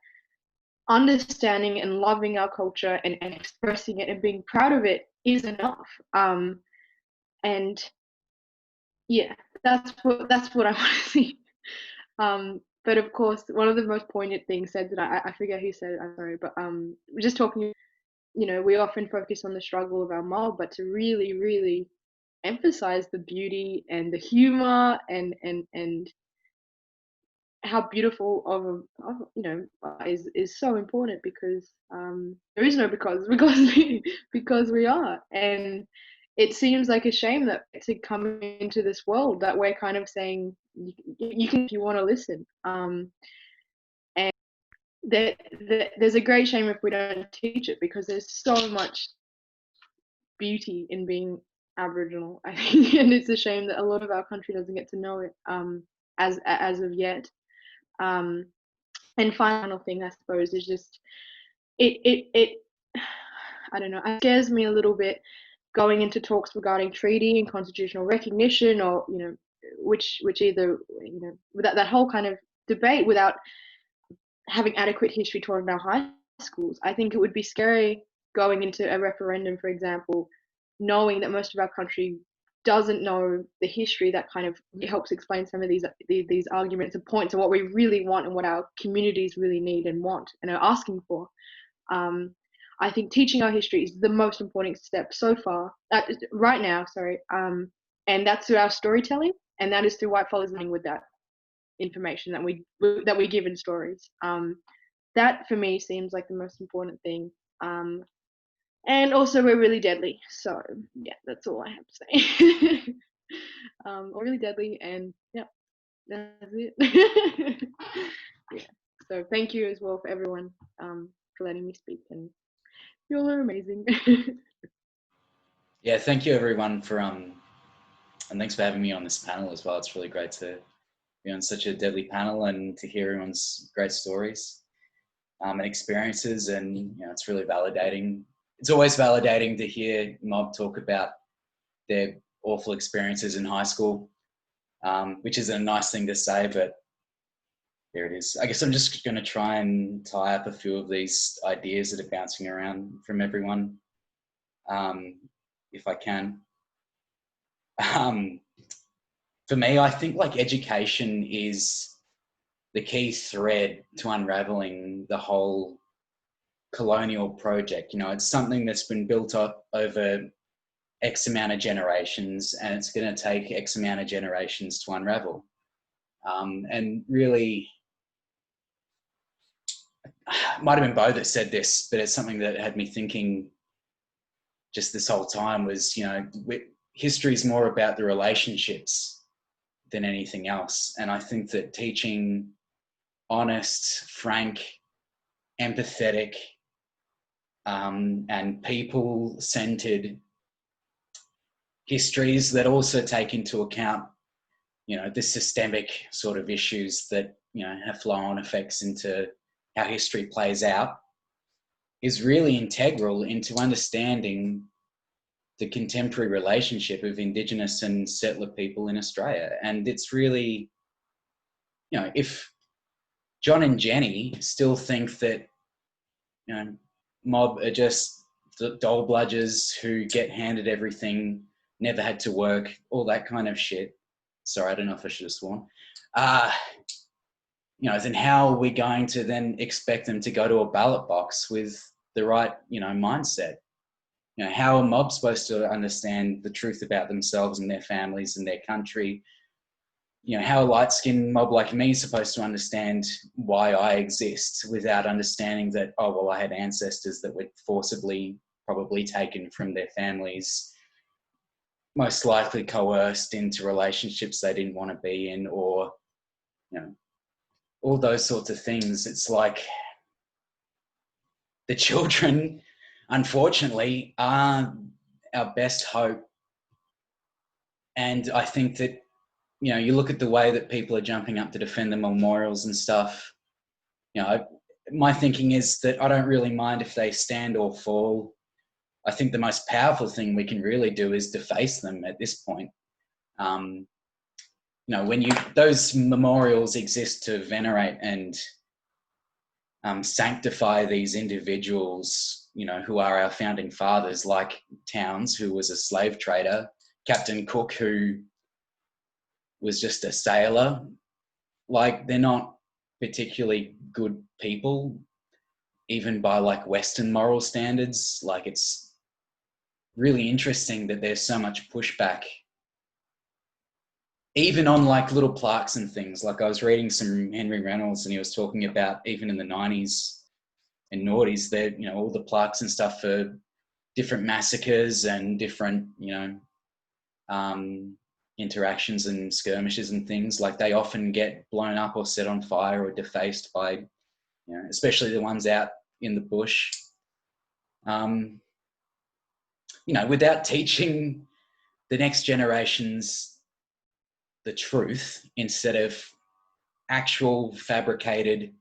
understanding and loving our culture and expressing it and being proud of it is enough. And yeah, that's what I want to see. But of course, one of the most poignant things said, that I forget who said it, I'm sorry, but just talking, you know, we often focus on the struggle of our mob, but to really, really emphasize the beauty and the humor and how beautiful of you know, is so important, because there is no because we are, and it seems like a shame that to come into this world that we're kind of saying you can if you want to listen. And there's a great shame if we don't teach it, because there's so much beauty in being Aboriginal, I think, and it's a shame that a lot of our country doesn't get to know it as of yet. And final thing, I suppose, is just it I don't know, it scares me a little bit going into talks regarding treaty and constitutional recognition, or which either without that whole kind of debate, without having adequate history taught in our high schools. I think it would be scary going into a referendum, for example, knowing that most of our country doesn't know the history that kind of helps explain some of these arguments and points and what we really want and what our communities really need and want and are asking for. I think teaching our history is the most important step so far, right now, sorry. And that's through our storytelling, and that is through white fellas living with that information that we give in stories. That for me seems like the most important thing. And also we're really deadly. So yeah, that's all I have to say. We're really deadly, and yeah, that's it. Yeah. So thank you as well for everyone for letting me speak, and you all are amazing. Yeah, thank you everyone for and thanks for having me on this panel as well. It's really great to be on such a deadly panel and to hear everyone's great stories and experiences, and it's really validating. It's always validating to hear mob talk about their awful experiences in high school, which is a nice thing to say, but here it is. I guess I'm just going to try and tie up a few of these ideas that are bouncing around from everyone, if I can. For me, I think like education is the key thread to unraveling the whole colonial project. It's something that's been built up over X amount of generations, and it's going to take X amount of generations to unravel. And really, might have been Bo that said this, but it's something that had me thinking just this whole time was, history is more about the relationships than anything else. And I think that teaching honest, frank, empathetic, and people-centered histories that also take into account, the systemic sort of issues that, have flow-on effects into how history plays out, is really integral into understanding the contemporary relationship of Indigenous and settler people in Australia. And it's really, if John and Jenny still think that, mob are just dole bludgers who get handed everything, never had to work, all that kind of shit. Sorry, I don't know if I should have sworn. Then how are we going to then expect them to go to a ballot box with the right, mindset? How are mobs supposed to understand the truth about themselves and their families and their country? How a light-skinned mob like me is supposed to understand why I exist without understanding that, oh, well, I had ancestors that were forcibly probably taken from their families, most likely coerced into relationships they didn't want to be in, or, all those sorts of things. It's like the children, unfortunately, are our best hope. And I think that, you look at the way that people are jumping up to defend the memorials and stuff, my thinking is that I don't really mind if they stand or fall. I think the most powerful thing we can really do is deface them at this point. When those memorials exist to venerate and sanctify these individuals, who are our founding fathers, like Towns, who was a slave trader, Captain Cook, who was just a sailor. Like, they're not particularly good people, even by like Western moral standards. Like, it's really interesting that there's so much pushback, even on like little plaques and things. Like, I was reading some Henry Reynolds, and he was talking about even in the 90s and noughties, that all the plaques and stuff for different massacres and different, interactions and skirmishes and things, like they often get blown up or set on fire or defaced by, especially the ones out in the bush. Without teaching the next generations the truth instead of actual fabricated,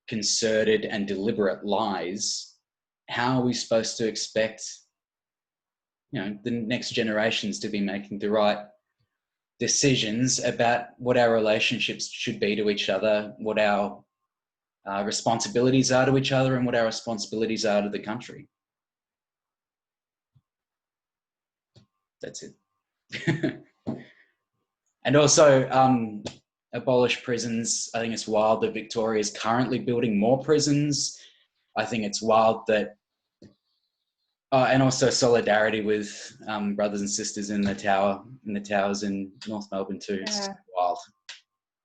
concerted and deliberate lies, how are we supposed to expect the next generations to be making the right decisions about what our relationships should be to each other, what our responsibilities are to each other, and what our responsibilities are to the country? That's it. And also, abolish prisons. I think it's wild that Victoria is currently building more prisons. I think it's wild that, and also solidarity with brothers and sisters in the towers in North Melbourne too. It's wild.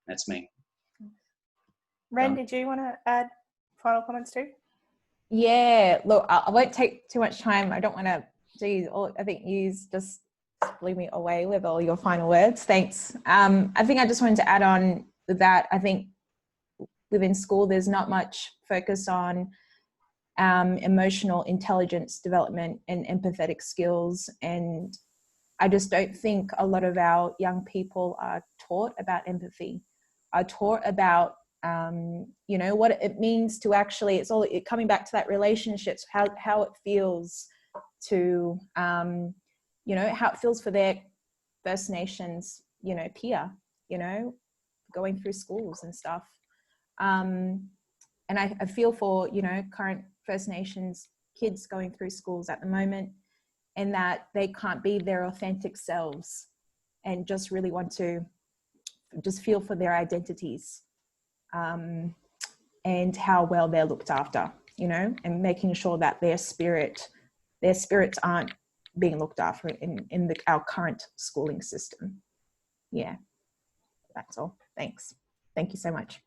That's me. Ren, did you want to add final comments too? Yeah, look, I won't take too much time. I don't want to, I think you just blew me away with all your final words. Thanks. I think I just wanted to add on with that. I think within school, there's not much focus on emotional intelligence development and empathetic skills. And I just don't think a lot of our young people are taught about empathy, are taught about, what it means to actually, coming back to that relationships, how it feels to, how it feels for their First Nations, peer, going through schools and stuff. And I feel for, current First Nations kids going through schools at the moment, and that they can't be their authentic selves and just really want to just feel for their identities, and how well they're looked after, and making sure that their spirits aren't being looked after in our current schooling system. Yeah, that's all. Thanks. Thank you so much.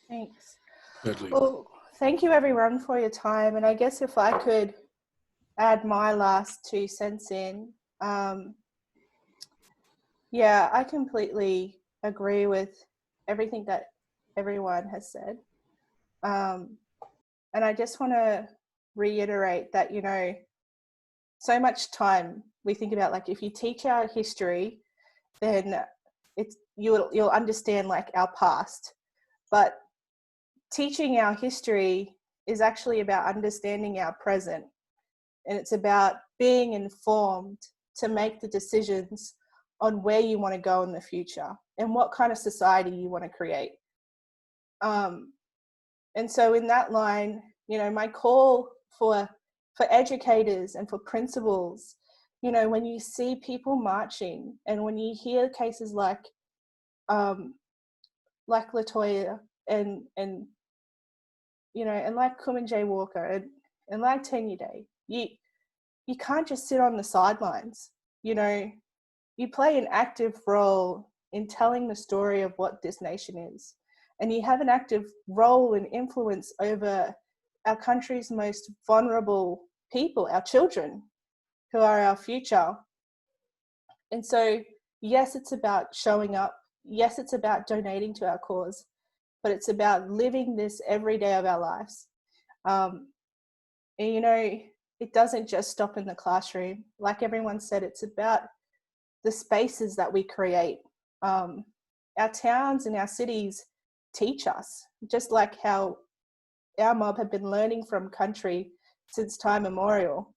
Thanks. Totally. Well, thank you everyone for your time. And I guess if I could add my last 2 cents in, I completely agree with everything that everyone has said. And I just want to reiterate that, so much time we think about, like, if you teach our history, then you'll understand like our past. But teaching our history is actually about understanding our present, and it's about being informed to make the decisions on where you want to go in the future and what kind of society you want to create. And so in that line, my call for educators and for principals, when you see people marching and when you hear cases like Latoya and like Kuman J. Walker and like Tenure Day, you can't just sit on the sidelines. You play an active role in telling the story of what this nation is. And you have an active role and influence over our country's most vulnerable people, our children, who are our future. And so, yes, it's about showing up. Yes, it's about donating to our cause, but it's about living this every day of our lives. And, it doesn't just stop in the classroom. Like everyone said, it's about the spaces that we create. Our towns and our cities teach us, just like how our mob have been learning from country since time immemorial.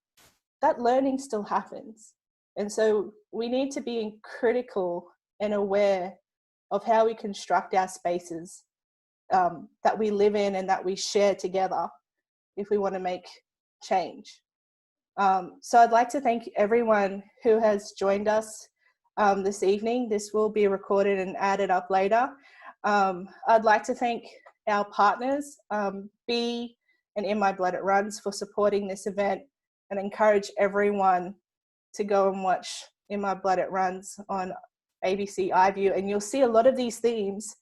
That learning still happens. And so we need to be critical and aware of how we construct our spaces that we live in and that we share together if we want to make change. So I'd like to thank everyone who has joined us this evening. This will be recorded and added up later. I'd like to thank our partners, B and In My Blood It Runs, for supporting this event, and encourage everyone to go and watch In My Blood It Runs on ABC iView. And you'll see a lot of these themes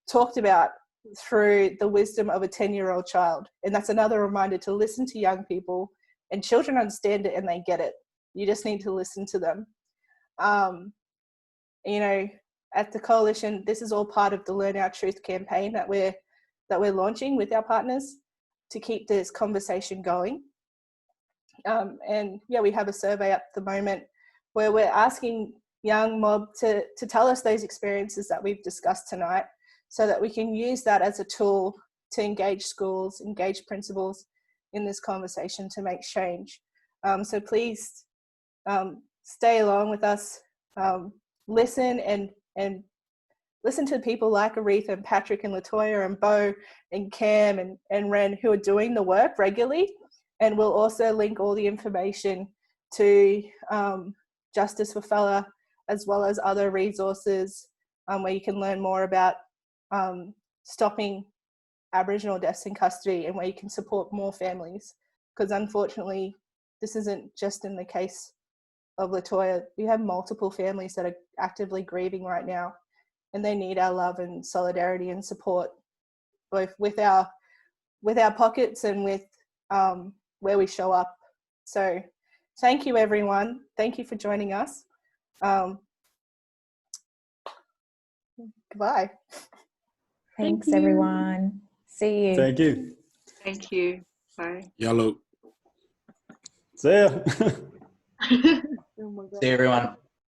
talked about through the wisdom of a 10-year-old child. And that's another reminder to listen to young people and children understand it and they get it. You just need to listen to them. You know, at the coalition, this is all part of the Learn Our Truth campaign that we're launching with our partners to keep this conversation going. And yeah, we have a survey at the moment where we're asking young mob to tell us those experiences that we've discussed tonight, so that we can use that as a tool to engage schools, engage principals in this conversation to make change. So please stay along with us, listen and listen to people like Aretha and Patrick and Latoya and Bo and Cam and Ren, who are doing the work regularly. And we'll also link all the information to Justice for Fella, as well as other resources where you can learn more about stopping Aboriginal deaths in custody and where you can support more families. Because unfortunately, this isn't just in the case of Latoya. We have multiple families that are actively grieving right now, and they need our love and solidarity and support, both with our pockets and with where we show up. So thank you, everyone. Thank you for joining us. Goodbye. Thanks, everyone. See you. Thank you. Thank you. Bye. Yellow. See ya. Oh my God. See everyone.